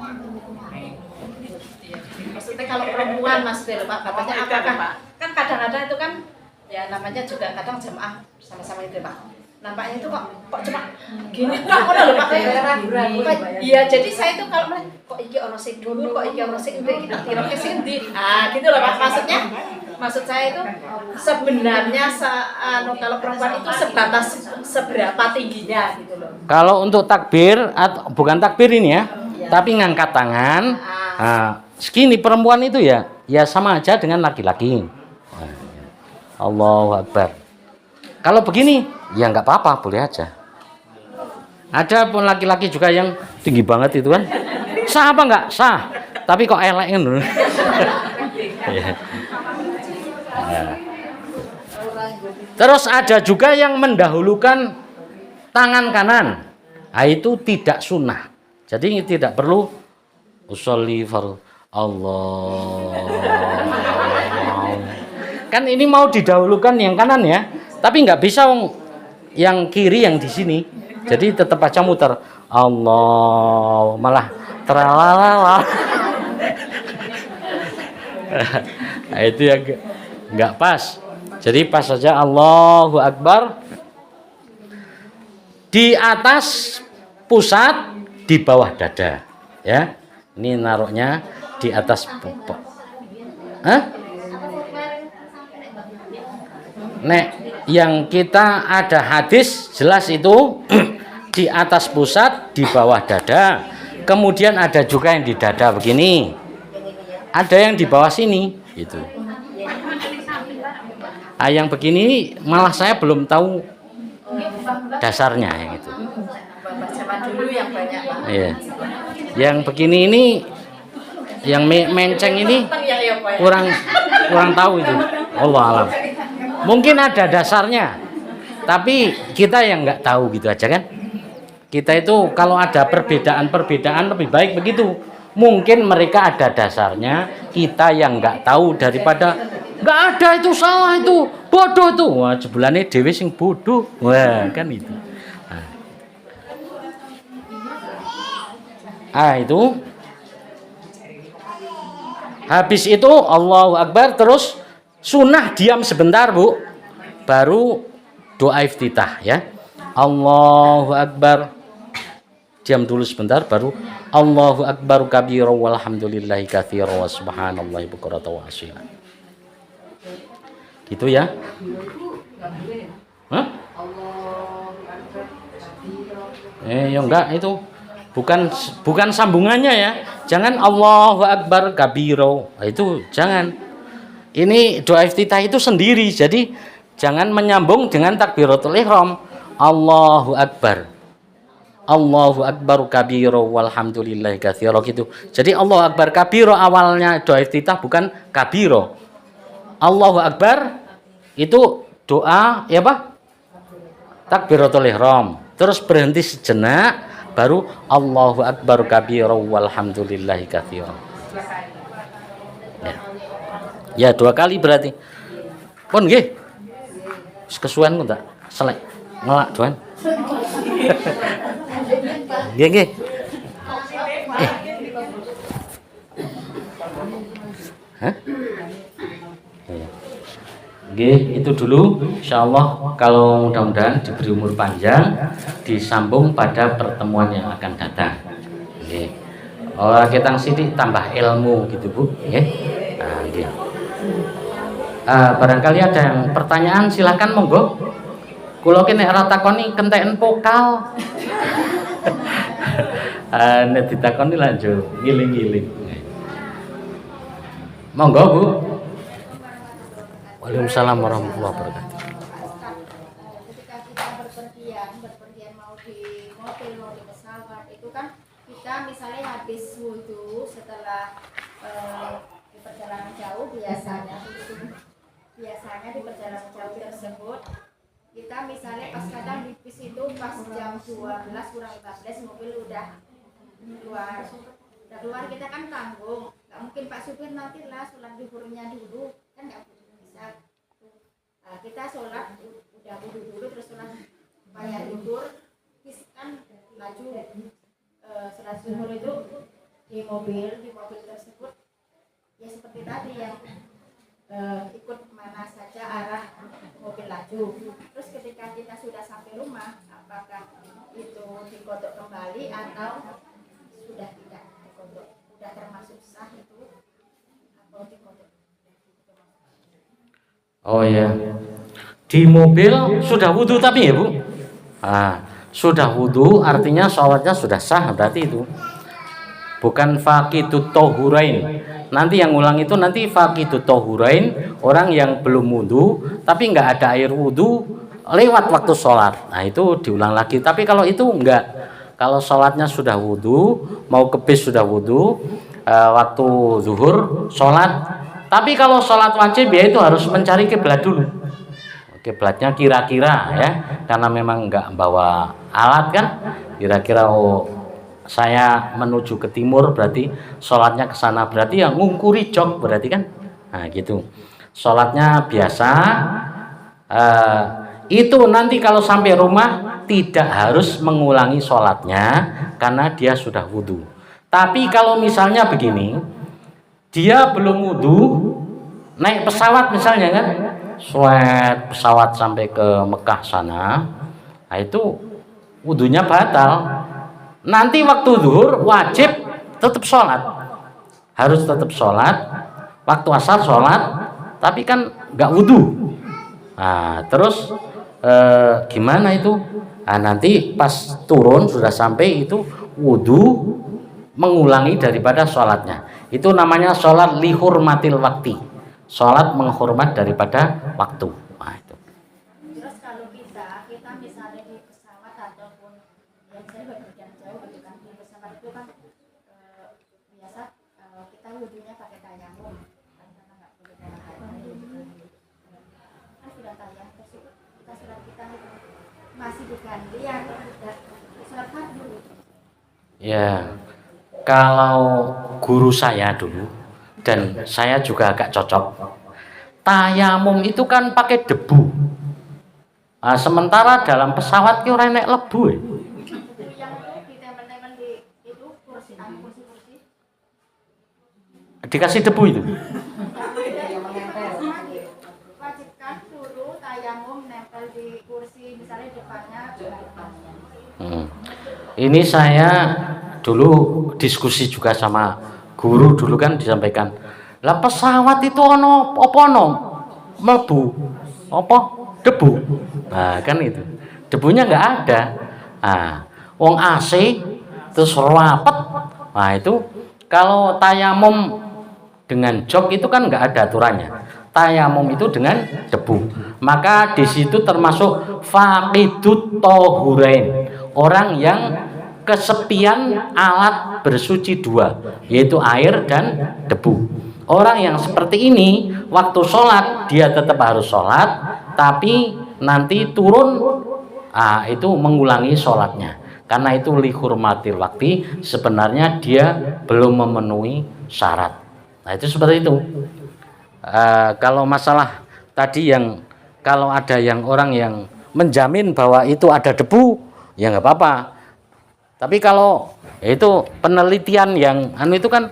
Maksudnya kalau perempuan Mas Del Pak, batasnya apakah Pak? Kan kadang-kadang itu kan ya namanya juga kadang jamaah sama-sama itu Pak. Nampaknya itu kok cuma gini kok lho Pak kayak ragu-ragu. Iya, jadi saya itu kalau kok iki ono sing dhuwur, kok iki ono sing ndek, kira-kira sing ndi. Ah, gitu loh Pak. Maksud saya itu sebenarnya kalau perempuan itu seberapa tingginya gitu loh. Kalau untuk takbir atau bukan takbir ini ya, tapi ngangkat tangan. Segini perempuan itu ya sama aja dengan laki-laki. Allahu Akbar. Kalau begini ya nggak apa-apa, boleh aja. Ada pun laki-laki juga yang tinggi banget itu kan. Sah apa nggak? Sah. Tapi kok elek kan. Terus ada juga yang mendahulukan tangan kanan. Nah, itu tidak sunnah. Jadi tidak perlu usolli fardhu Allah. Kan ini mau didahulukan yang kanan ya. Tapi nggak bisa yang kiri yang di sini. Jadi tetap aja muter. Allah, malah terlalala. Nah, itu yang nggak pas. Jadi pas saja Allahu Akbar di atas pusat, di bawah dada. Ya, ini naruhnya di atas pupuk. Nek, yang kita ada hadis jelas itu di atas pusat, di bawah dada. Kemudian ada juga yang di dada begini. Ada yang di bawah sini, gitu. Yang begini malah saya belum tahu dasarnya yang itu. Iya. Yang begini ini, yang menceng ini kurang tahu itu. Allah alam. Mungkin ada dasarnya, tapi kita yang nggak tahu gitu aja kan. Kita itu kalau ada perbedaan lebih baik begitu. Mungkin mereka ada dasarnya, kita yang nggak tahu daripada nggak ada itu salah itu bodoh tuh. Wah, jebulane dhewe sing bodoh. Wah, kan itu. Itu. Habis itu Allahu Akbar, terus sunnah diam sebentar Bu, baru doa iftitah ya. Allahu Akbar, diam dulu sebentar, baru Allahu Akbar kabira walhamdulillahi katsira wa subhanallahi bukratan wa asila. Gitu ya. Hah? Ya enggak, itu bukan sambungannya ya. Jangan Allahu Akbar kabiro. Itu jangan. Ini doa iftitah itu sendiri. Jadi jangan menyambung dengan takbiratul ihram. Allahu Akbar. Allahu Akbar kabiro walhamdulillahi katsira gitu. Jadi Allahu Akbar kabiro awalnya doa iftitah, bukan kabiro. Allahu Akbar itu doa ya Pak? Takbiratul ihram. Terus berhenti sejenak, baru Allahu Akbar kabira walhamdulillahi katsira. Ya 2 kali berarti. Pun nggih. Wis kesuwen kok tak selek. Ngelak doan. Nggih nggih. Oke, itu dulu. Insyaallah kalau mudah-mudahan diberi umur panjang, disambung pada pertemuan yang akan datang. Oke. Kita sithik tambah ilmu gitu Bu. Oke. Nah, oke. Barangkali ada yang pertanyaan, silakan monggo. Kula ki nek ora takoni kenteken pokal. Nek ditakoni lanjut ngiling-ngiling. Monggo Bu. Waalaikumsalam warahmatullahi wabarakatuh. Ketika kita berpergian mau di mobil mau di pesawat itu kan kita misalnya habis wudhu setelah di perjalanan jauh biasanya di perjalanan jauh tersebut kita misalnya pas kadang di bis itu pas jam 12 kurang 15 mobil udah keluar kita kan tanggung, nggak mungkin Pak supir nanti lah sholat zuhurnya dulu kan nggak bisa. Nah, kita sholat udah wudhu dulu terus sholat supaya zuhur bis kan laju sholat zuhur itu di mobil tersebut ya seperti tadi yang ikut mana saja arah mobil laju. Terus ketika kita sudah sampai rumah apakah itu dikodok kembali atau sudah tidak dikodok, sudah termasuk sah itu atau dikodok? Oh ya, di mobil sudah wudhu tapi ya Bu, sudah wudhu artinya sholatnya sudah sah berarti itu bukan faqidut tohurain. Nanti yang ulang itu nanti faqidut tohurain, orang yang belum wudhu tapi nggak ada air wudhu lewat waktu sholat, nah itu diulang lagi. Tapi kalau itu enggak, kalau sholatnya sudah wudhu, mau ke bis sudah wudhu, waktu zuhur sholat. Tapi kalau sholat wajib ya itu harus mencari kiblat dulu. Kiblatnya kira-kira ya, karena memang nggak bawa alat kan. Kira-kira saya menuju ke timur berarti sholatnya ke sana, berarti yang ngungkuri jok berarti kan. Nah gitu. Sholatnya biasa. Itu nanti kalau sampai rumah tidak harus mengulangi sholatnya karena dia sudah wudhu. Tapi kalau misalnya begini, dia belum wudhu, naik pesawat misalnya kan, pesawat sampai ke Mekah sana, nah itu wudhunya batal. Nanti waktu zuhur wajib tetap sholat, harus tetap sholat. Waktu asar sholat, tapi kan nggak wudhu. Nah terus gimana itu? Nah, nanti pas turun sudah sampai itu wudhu, mengulangi daripada sholatnya. Itu namanya sholat lihurmatil wakti, sholat menghormat daripada waktu. Nah, itu. Terus kalau kita misalnya di pesawat ataupun yang saya berpergian jauh gitu kan, di pesawat itu kan biasa kita wudhunya pakai tayamum karena nggak boleh bawa air kan sudah tayamum terus kita sholat kita masih diganti atau sudah sholat fardu. Ya, kalau guru saya dulu dan saya juga agak cocok, tayamum itu kan pakai debu. Nah, sementara dalam pesawat kita nek lebu ya. Yang ditempel-tempel di itu kursi. Dikasih debu itu. Wajibkan dulu tayamum nempel di kursi misalnya depannya. Ini saya dulu diskusi juga sama guru dulu kan disampaikan. Lah pesawat itu ono apa ono? Mlebu. Apa? Debu. Nah, kan itu. Debunya nggak ada. Nah, wong AC terus rapet. Nah, itu kalau tayamum dengan jok itu kan nggak ada aturannya. Tayamum itu dengan debu. Maka di situ termasuk faqidut tohurain. Orang yang kesepian alat bersuci dua, yaitu air dan debu. Orang yang seperti ini waktu sholat dia tetap harus sholat, tapi nanti turun itu mengulangi sholatnya karena itu lihurmatil wakti, sebenarnya dia belum memenuhi syarat. Nah itu seperti itu. Kalau masalah tadi yang kalau ada yang orang yang menjamin bahwa itu ada debu, ya nggak apa-apa. Tapi kalau itu penelitian yang itu kan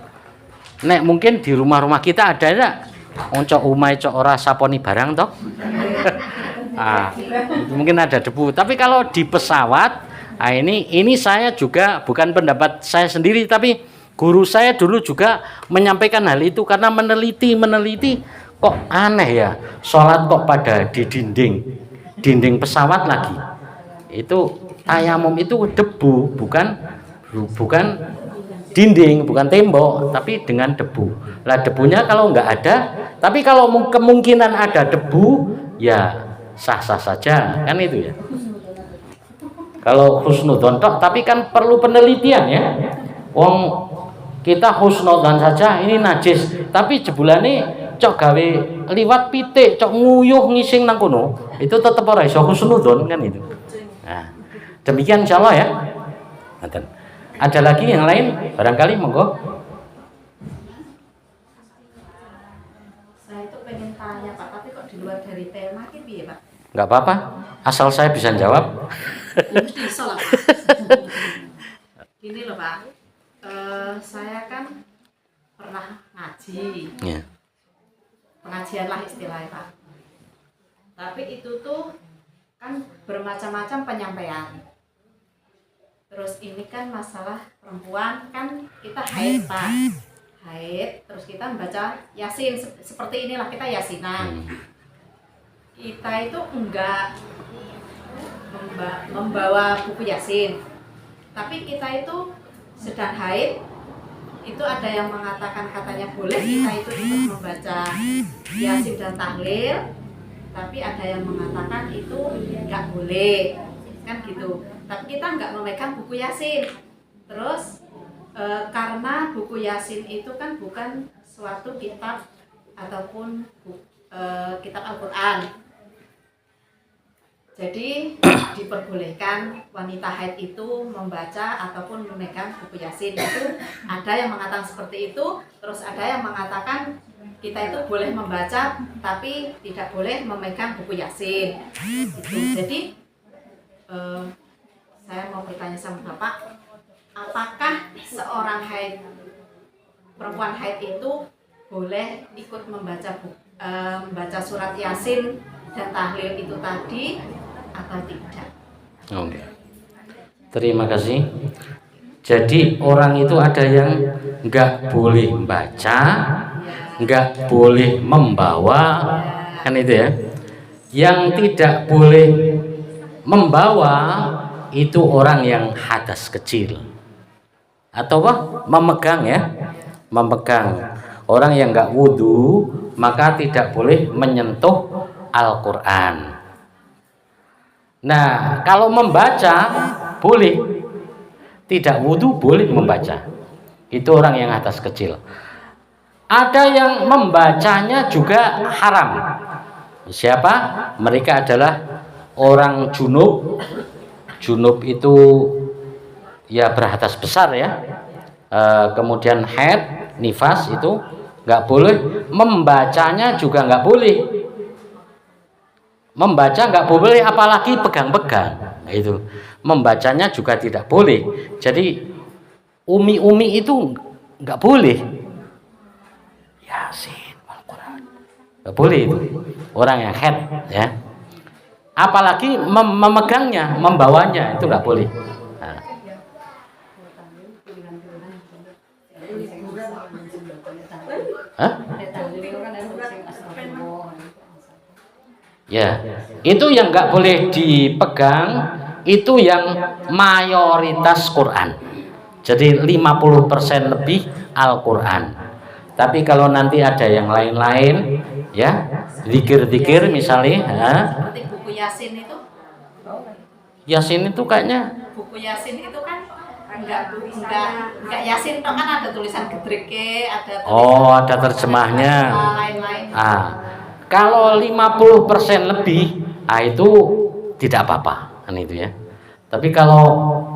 nek mungkin di rumah-rumah kita ada enggak oncok umai cok ora saponi barang toh. Mungkin ada debu. Tapi kalau di pesawat, ini saya juga bukan pendapat saya sendiri, tapi guru saya dulu juga menyampaikan hal itu karena meneliti kok aneh ya, sholat kok pada di dinding pesawat lagi. Itu tayamum itu debu, bukan dinding, bukan tembok, tapi dengan debu. Lah debunya kalau nggak ada, tapi kalau kemungkinan ada debu, ya sah-sah saja, kan itu ya. Kalau husnudzon tok, tapi kan perlu penelitian ya. Wong kita husnudzon saja ini najis, tapi jebulane cok gawe liwat pitik, cok nguyuh ngising nang kono, itu tetep ora iso husnudzon kan itu. Nah, demikian insyaallah ya. Ada lagi yang lain? Barangkali monggo. Saya itu pengen tanya Pak, tapi kok di luar dari tema ini piye Pak? Enggak apa-apa, asal saya bisa jawab. Mesti bisa lah Pak. Gini loh Pak, saya kan pernah ngaji, Ya. pengajian lah istilahnya Pak. Tapi itu tuh kan bermacam-macam penyampaian. Terus ini kan masalah perempuan kan kita haid Pak, haid, terus kita membaca yasin seperti inilah kita yasinan. Kita itu enggak membawa buku yasin, tapi kita itu sedang haid. Itu ada yang mengatakan katanya boleh kita itu ikut membaca yasin dan tahlil, tapi ada yang mengatakan itu enggak boleh, kan gitu. Tapi kita enggak memegang buku yasin. Terus karena buku yasin itu kan bukan suatu kitab ataupun kitab Al-Quran, jadi diperbolehkan wanita haid itu membaca ataupun memegang buku yasin. Itu ada yang mengatakan seperti itu. Terus ada yang mengatakan kita itu boleh membaca tapi tidak boleh memegang buku yasin gitu. Jadi saya mau bertanya sama Bapak, apakah seorang haid, perempuan haid itu boleh ikut membaca surat yasin dan tahlil itu tadi atau tidak? Oke. Terima kasih. Jadi orang itu ada yang nggak boleh baca, nggak boleh membawa, kan itu ya. Yang tidak boleh membawa itu orang yang hadas kecil atau memegang ya, memegang. Orang yang nggak wudhu maka tidak boleh menyentuh Al-Quran. Nah, kalau membaca boleh, tidak wudhu boleh membaca. Itu orang yang atas kecil. Ada yang membacanya juga haram. Siapa? Mereka adalah orang junub. Junub itu ya berhadas besar ya. Kemudian haid, nifas itu nggak boleh. Membacanya juga nggak boleh. Membaca nggak boleh, apalagi pegang-pegang. Nah, itu membacanya juga tidak boleh. Jadi umi-umi itu nggak boleh. Yasin, Al-Quran nggak boleh itu. Orang yang haid ya. Apalagi memegangnya, membawanya itu nggak boleh. Nah. Hah? Ya, itu yang nggak boleh dipegang, itu yang mayoritas Quran. Jadi 50% lebih Al-Quran. Tapi kalau nanti ada yang lain-lain, ya, zikir-zikir misalnya, seperti buku Yasin itu. Yasin itu kayaknya. Buku Yasin itu kan enggak Yasin, kan ada tulisan gedrike, ada tulisan, Oh, ada terjemahnya. Lain-lain. Kalau 50% lebih, itu tidak apa-apa, kan itu ya. Tapi kalau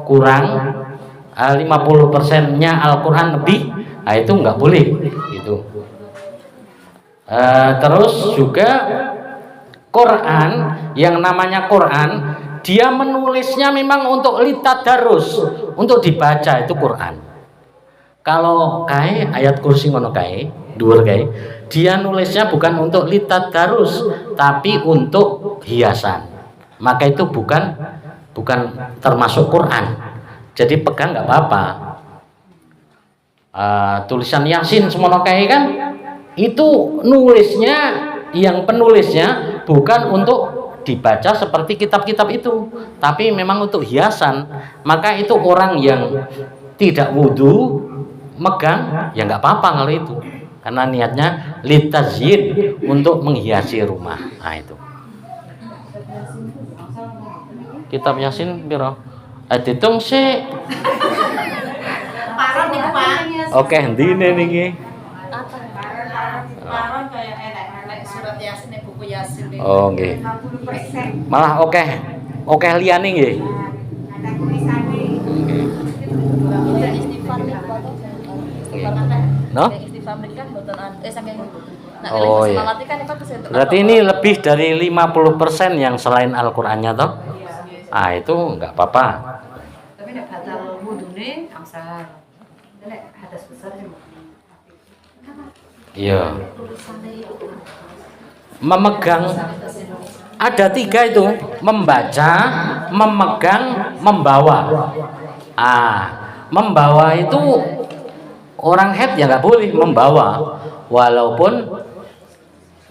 kurang 50%-nya Al-Quran lebih, itu nggak boleh gitu. Terus juga Quran, yang namanya Quran, dia menulisnya memang untuk litadarus, untuk dibaca itu Quran. Kalau kae ayat kursi ngono kae, dhuwur kae, dia nulisnya bukan untuk litadarus, tapi untuk hiasan. Maka itu bukan termasuk Quran. Jadi pegang nggak apa-apa. Tulisan Yasin semono kae kan, itu nulisnya, yang penulisnya bukan untuk dibaca seperti kitab-kitab itu, tapi memang untuk hiasan. Maka itu orang yang tidak wudhu megang ya nggak apa-apa kalau itu, karena niatnya litazyin, untuk menghiasi rumah. Nah itu kitab Yasin piro? Ditung sih. Paron nih Pak. Oke, ndine niki. Paron kayak elek surat Yasin nih, buku Yasin nih. Oh nggih. 50%. Malah oke liyane nggih. Ada tulisannya. Nggih. Istighfar nih Pak. No? Istighfar nih kan mboten saking Oh iya. Berarti ini lebih dari 50% yang selain Al-Qur'annya toh? Ah itu nggak apa-apa. Tapi nek batal wudune angsar. Nek hadas besar Iya. Memegang ada 3 itu, membaca, memegang, membawa. Membawa itu orang haid ya nggak boleh membawa, walaupun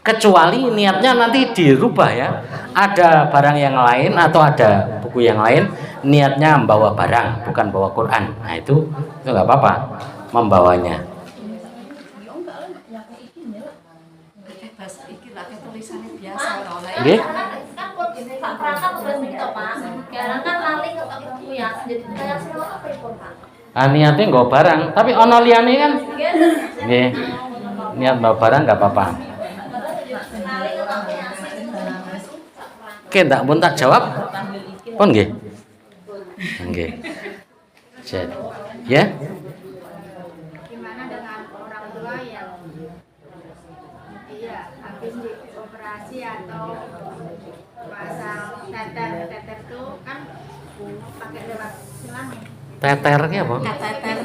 kecuali niatnya nanti dirubah ya. Ada barang yang lain atau ada buku yang lain, niatnya membawa barang, bukan bawa Quran. Nah itu nggak apa-apa membawanya. Nggih. Niatnya nggak barang, tapi ono liyane kan? Nggih. Niat bawa barang nggak apa-apa. Oke, ndak pun tak jawab. Pun nggih. Nggih. Jadi, ya. Gimana dengan orang tua yang habis dioperasi atau pasang teter tuh kan pakai lewat selang. Teternya apa? Teter.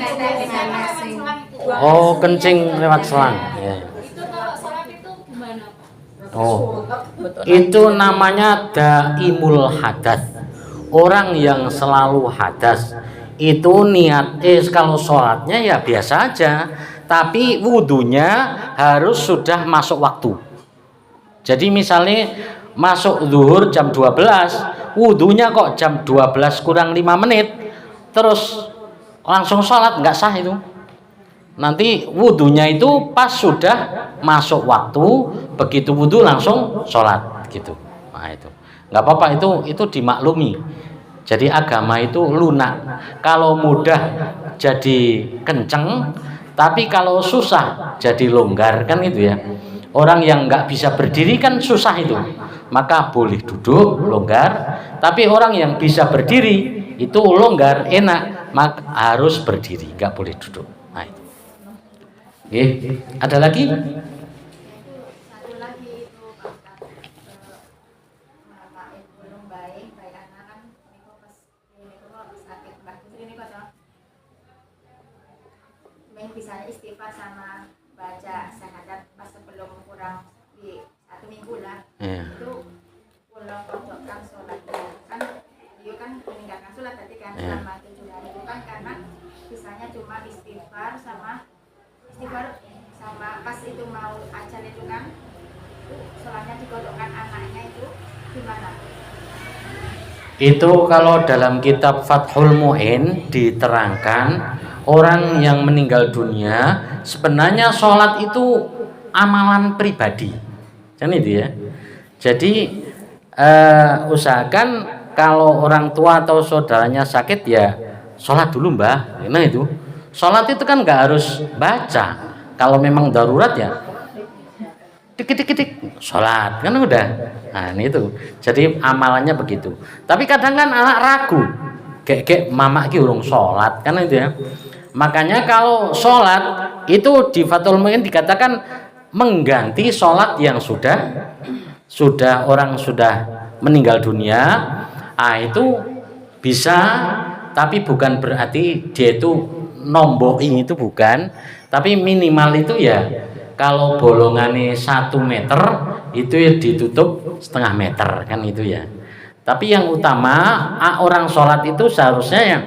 Oh, kencing lewat selang. Ya. Itu kalau sholat itu gimana Pak? Oh, itu namanya daimul hadas. Orang yang selalu hadas itu niat kalau sholatnya ya biasa aja, tapi wudhunya harus sudah masuk waktu. Jadi misalnya masuk zuhur jam 12, wudhunya kok jam 12 kurang 5 menit, terus langsung sholat, nggak sah itu. Nanti wudhunya itu pas sudah masuk waktu, begitu wudhu langsung sholat gitu. Nah itu nggak apa-apa, itu dimaklumi. Jadi agama itu lunak. Kalau mudah jadi kenceng, tapi kalau susah jadi longgar kan gitu ya. Orang yang nggak bisa berdiri kan susah itu, maka boleh duduk longgar. Tapi orang yang bisa berdiri itu longgar enak, maka harus berdiri, nggak boleh duduk. Nah itu. Ada lagi? Satu lagi itu Pak belum baik anak kan niku pas niku sakit Mbah Putri niku to. Meng bisa istighfar sama baca syahadat pas sebelum kurang di 1 minggu lah. Itu pulang pojokkan sholat kan dia kan meninggalkan sholat tadi kan selama 7 hari itu kan karena bisanya cuma istighfar sama pas itu mau ajar itu kan sholatnya digodokkan anaknya itu gimana? Itu kalau dalam kitab Fathul Mu'in diterangkan orang yang meninggal dunia sebenarnya sholat itu amalan pribadi kan itu ya. Jadi usahakan kalau orang tua atau saudaranya sakit ya sholat dulu mbah. Nah itu sholat itu kan nggak harus baca. Kalau memang darurat ya tik sholat kan udah. Nah ini itu. Jadi amalannya begitu. Tapi kadang kan anak ragu, kayak mama ki urung sholat kan itu ya. Makanya kalau sholat itu di Fathul Mu'in dikatakan mengganti sholat yang sudah orang sudah meninggal dunia. Itu bisa, tapi bukan berarti dia itu nomboi, itu bukan. Tapi minimal itu ya kalau bolongannya 1 meter itu ya ditutup setengah meter kan itu ya. Tapi yang utama orang sholat itu seharusnya yang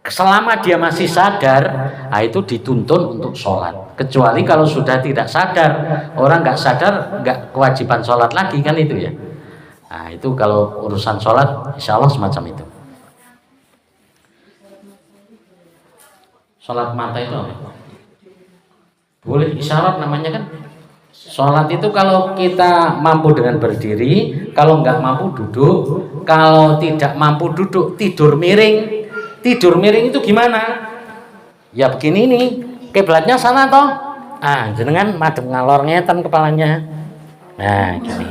selama dia masih sadar, itu dituntun untuk sholat. Kecuali kalau sudah tidak sadar, orang nggak sadar nggak kewajiban sholat lagi kan itu ya. Nah itu kalau urusan sholat insya Allah semacam itu. Sholat mata itu apa? Boleh isyarat namanya kan. Sholat itu kalau kita mampu dengan berdiri, kalau nggak mampu duduk, kalau tidak mampu duduk tidur miring. Tidur miring itu gimana? Ya begini nih, kiblatnya sana toh. Ah, jenengan madep ngalor ngeten kepalanya. Nah, gini.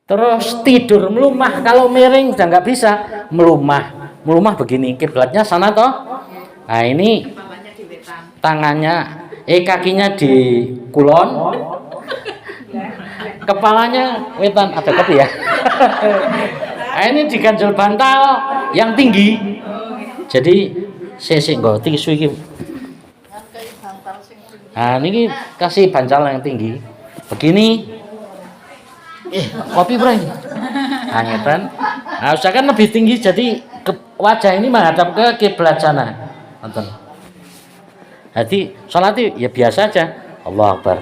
Terus tidur melumah, kalau miring udah nggak bisa, melumah begini, kiblatnya sana toh. Nah ini tangannya, kakinya di kulon, kepalanya wetan ada kopi ya. Nah, ini diganjel bantal yang tinggi. Jadi sesek nggo tisu iki. Nah ini kasih bantal yang tinggi. Begini. Kopi bray. Nah, ngeten. Nah, usahakan lebih tinggi jadi wajah ini menghadap ke kiblat sana. Nonton. Jadi sholat itu ya biasa aja. Allah Akbar.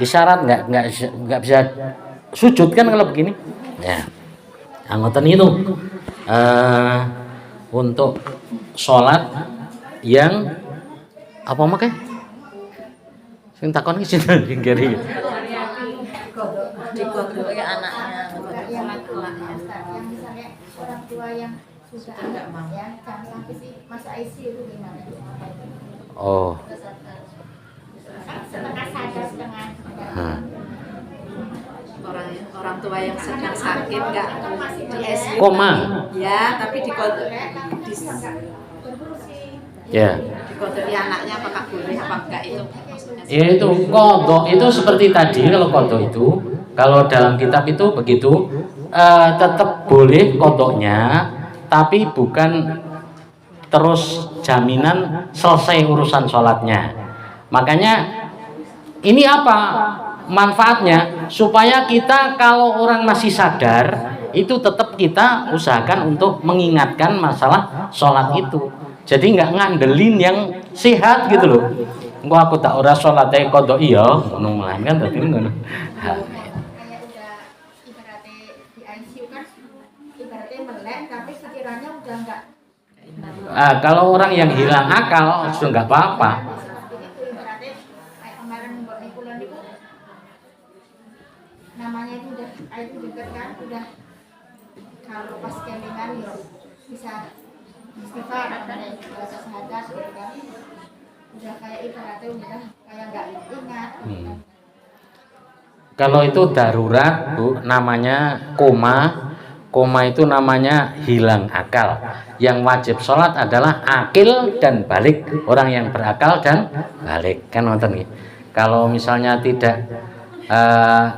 Isyarat nggak bisa sujud kan kalau begini. Ya. Anggota itu untuk sholat yang apa makai? Sing takon iki sinten nggih. Digodhoi anaknya. Yang misalnya orang tua yang sudah agak mau ya, jangan sampai sih masa ICU itu gimana? Oh. Setengah sadar setengah. Orang tua yang sedang sakit nggak di ICU. Koma. Ya, tapi digodhoi Ya. digodhoi anaknya apakah boleh apa enggak itu maksudnya. Ya itu kodok itu seperti tadi kalau kodok itu kalau dalam kitab itu begitu tetap boleh kodoknya tapi bukan terus jaminan selesai urusan sholatnya. Makanya ini apa manfaatnya supaya kita kalau orang masih sadar itu tetap kita usahakan untuk mengingatkan masalah sholat itu. Jadi nggak ngandelin yang sehat gitu loh. Engko aku tak ora salate kodok iya ngono kan dadi ngono. Kayak udah ibaratnya di ICU kan ibaratnya melek tapi pikirannya udah enggak. Kalau orang yang hilang akal sudah nggak apa-apa. Itu ibaratnya kayak kemarin mbak Nikulan itu namanya itu udah itu dekat kan udah kalau pas kelingan ya bisa istighfar namanya bahasa syahadat gitu kan. Udah kayak ibaratnya udah kayak nggak ingat. Kalau itu darurat Bu, namanya koma. Koma itu namanya hilang akal. Yang wajib sholat adalah akil dan balik. Orang yang berakal dan balik kan nonton nih. Kalau misalnya tidak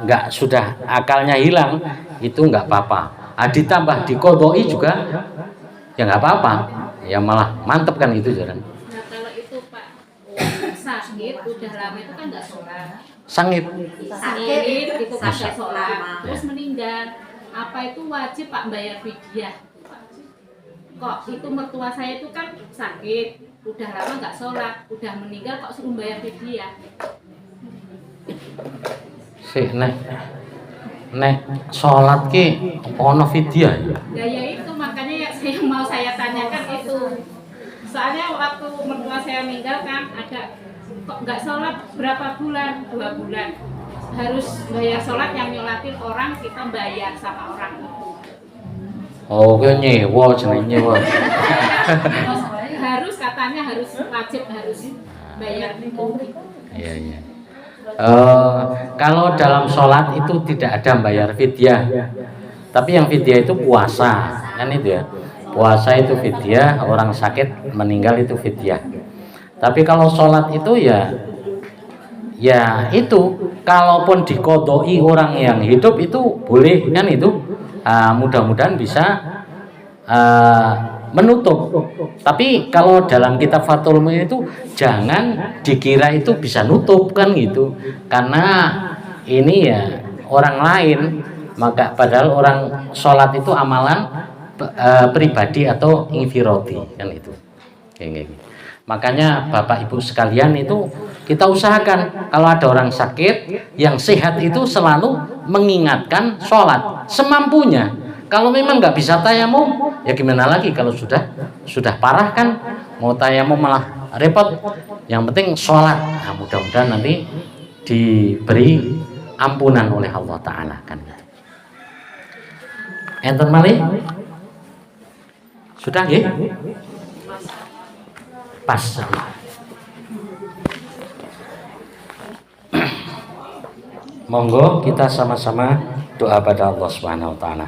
nggak sudah akalnya hilang itu nggak apa-apa. Ditambah dikodoi juga ya nggak apa-apa. Ya malah mantep kan itu jalan. Nah kalau itu Pak sakit udah lama itu kan nggak sholat. Sangit. Sakit itu kan nggak sholat. Terus meninggal. Apa itu wajib Pak bayar fidyah? Kok itu mertua saya itu kan sakit, udah lama nggak sholat, udah meninggal kok suruh bayar fidyah? Sih nek sholat ki ono fidyah ya? Ya itu makanya yang mau saya tanyakan itu. Soalnya waktu mertua saya meninggal kan ada kok nggak sholat berapa bulan? 2 bulan. Harus bayar sholat yang nyolatin orang kita bayar sama orang itu. Oh, kayak nyewa jenenge nyewa. Harus katanya harus wajib harus bayar itu. Iya iya. Kalau dalam sholat itu tidak ada bayar fidyah. Tapi yang fidyah itu puasa kan itu ya. Puasa itu fidyah, orang sakit meninggal itu fidyah. Tapi kalau sholat itu ya itu kalaupun dikodoi orang yang hidup itu boleh kan itu mudah-mudahan bisa menutup. Tapi kalau dalam kitab Fathul Muin itu jangan dikira itu bisa nutup kan gitu karena ini ya orang lain maka padahal orang sholat itu amalan pribadi atau infirodi kan itu kayak gitu. Makanya Bapak Ibu sekalian itu kita usahakan kalau ada orang sakit yang sehat itu selalu mengingatkan sholat semampunya. Kalau memang nggak bisa tayamum ya gimana lagi kalau sudah parah kan mau tayamum malah repot. Yang penting sholat. Nah, mudah-mudahan nanti diberi ampunan oleh Allah Ta'ala kan gitu. Enten malih? Sudah nggih? Pas. Monggo kita sama-sama doa pada Allah Subhanahu wa taala.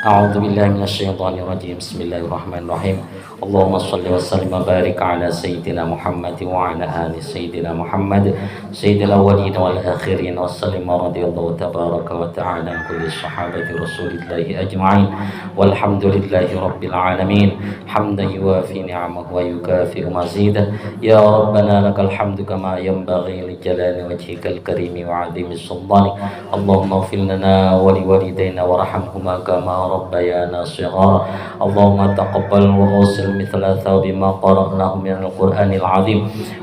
A'udzu billahi minasyaitonir rajim. Bismillahirrahmanirrahim. Allahumma shalli wa sallim wa barik ala sayyidina Muhammad wa ala ali sayyidina Muhammad sayyidil awwalin wal akhirin wa sallim radhiyallahu tabaraka wa ta'ala an kulli sahabati rasulillahi ajma'in walhamdulillahi rabbil alamin hamdan yuwafi ni'amahu wa yukafi mazidah ya rabbana lakal hamdu kama yanbaghi li jalali wajhikal karimi wa 'azimi sultanik Allahumma ighfir lana wa li walidayna warhamhuma kama ربيانا صغارا اللهم تقبل وأوصل مثل ثواب ما قرأناه من القرآن العظيم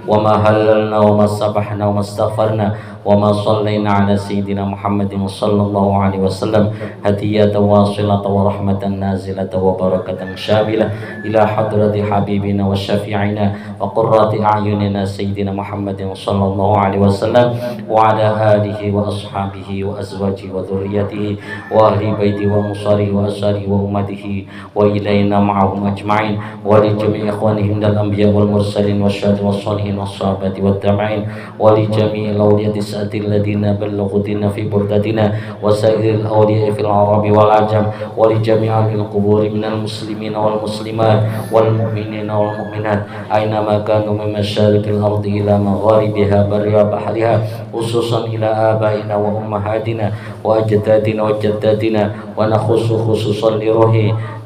وما هللنا وما سبحنا وما استغفرنا وما صلينا على سيدنا محمد صلى الله عليه وسلم هدية واصلة ورحمة نازلة وبركة شاملة إلى حضرة حبيبنا وشفيعنا وقرة أعيننا سيدنا محمد صلى الله عليه وسلم وعلى آله وأصحابه وأزواجه وذريته وأهل بيته وأنصاره وأسره وأمته وإلينا معهم أجمعين ولجميع إخوانهم من الأنبياء والمرسلين والشهداء والصالحين والصحابة والتابعين ولجميع الأولياء الذين بلغوا ديننا في بلدتنا وسائر الأولياء في العرب والعجم ولجميع القبور من المسلمين والمسلمات والمؤمنين والمؤمنات أينما كانوا من مشارق الأرض إلى مغاربها برها بحرها خصوصا إلى آبائنا وأمهاتنا وأجدادنا وجداتنا ونخص خصوصا لروح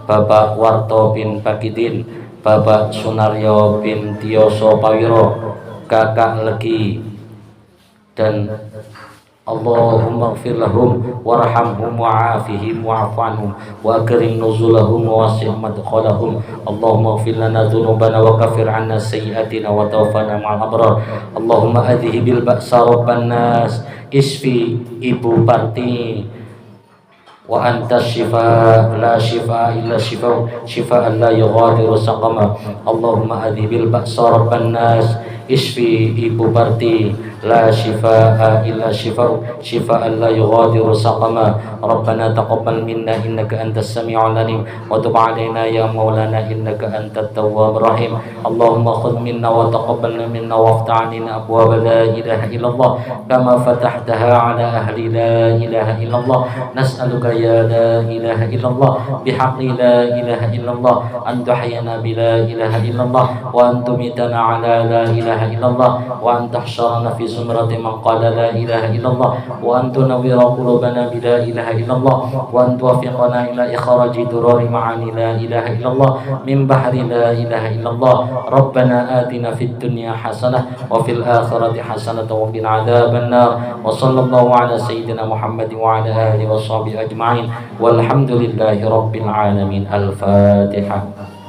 Bapak Warto bin Bakidin, Bapak Sunaryo bin Tioso Pawiro, Kakak Legi, dan Allahumma ighfir lahum warhamhum wa'afihim wa'fu anhum wa akrim nuzulahum wa wasi' madkhalahum Allahumma ighfir lana dhunubana wa kaffir 'anna sayyi'atina wa tawaffana ma'al abrar Allahumma adhibil ba'sa rabban nas isfi Ibu Parti wa anta shifa la shifa illa shifa la yughadiru saqama Allahumma adhibil ba'sa rabban nas isfi Ibu Parti la shifa illa shifa la yughadiru saqama Rabbana taqabbal minna innaka antas sami'ul alim wa tub 'alaina ya maulana innaka antat tawwabur rahim Allahumma khudh minna wa taqabbal minna waftah 'alaina abwaaba la ilaha illallah kama fatahtaha 'ala ahli la ilaha illallah nas'aluka ya la ilaha illallah bihaqqi la ilaha illallah an tuhyina bi la ilaha illallah wa an tumitana 'ala la ilaha illallah wa an tahsyarana fi zumrati man qala la ilaha illallah wa an tunawwira qulubana bi la ilaha illallah wa an tuwaffiqana ila ikhraji durari ma'ani la ilaha illallah min bahri la ilaha illallah rabbana atina fid dunya hasanah wa fil akhirati hasanah wa qina adzaban nar wa sallallahu ala sayyidina Muhammad wa ala alihi wa sahbihi ajma'in walhamdulillahi rabbil alamin al-fatihah.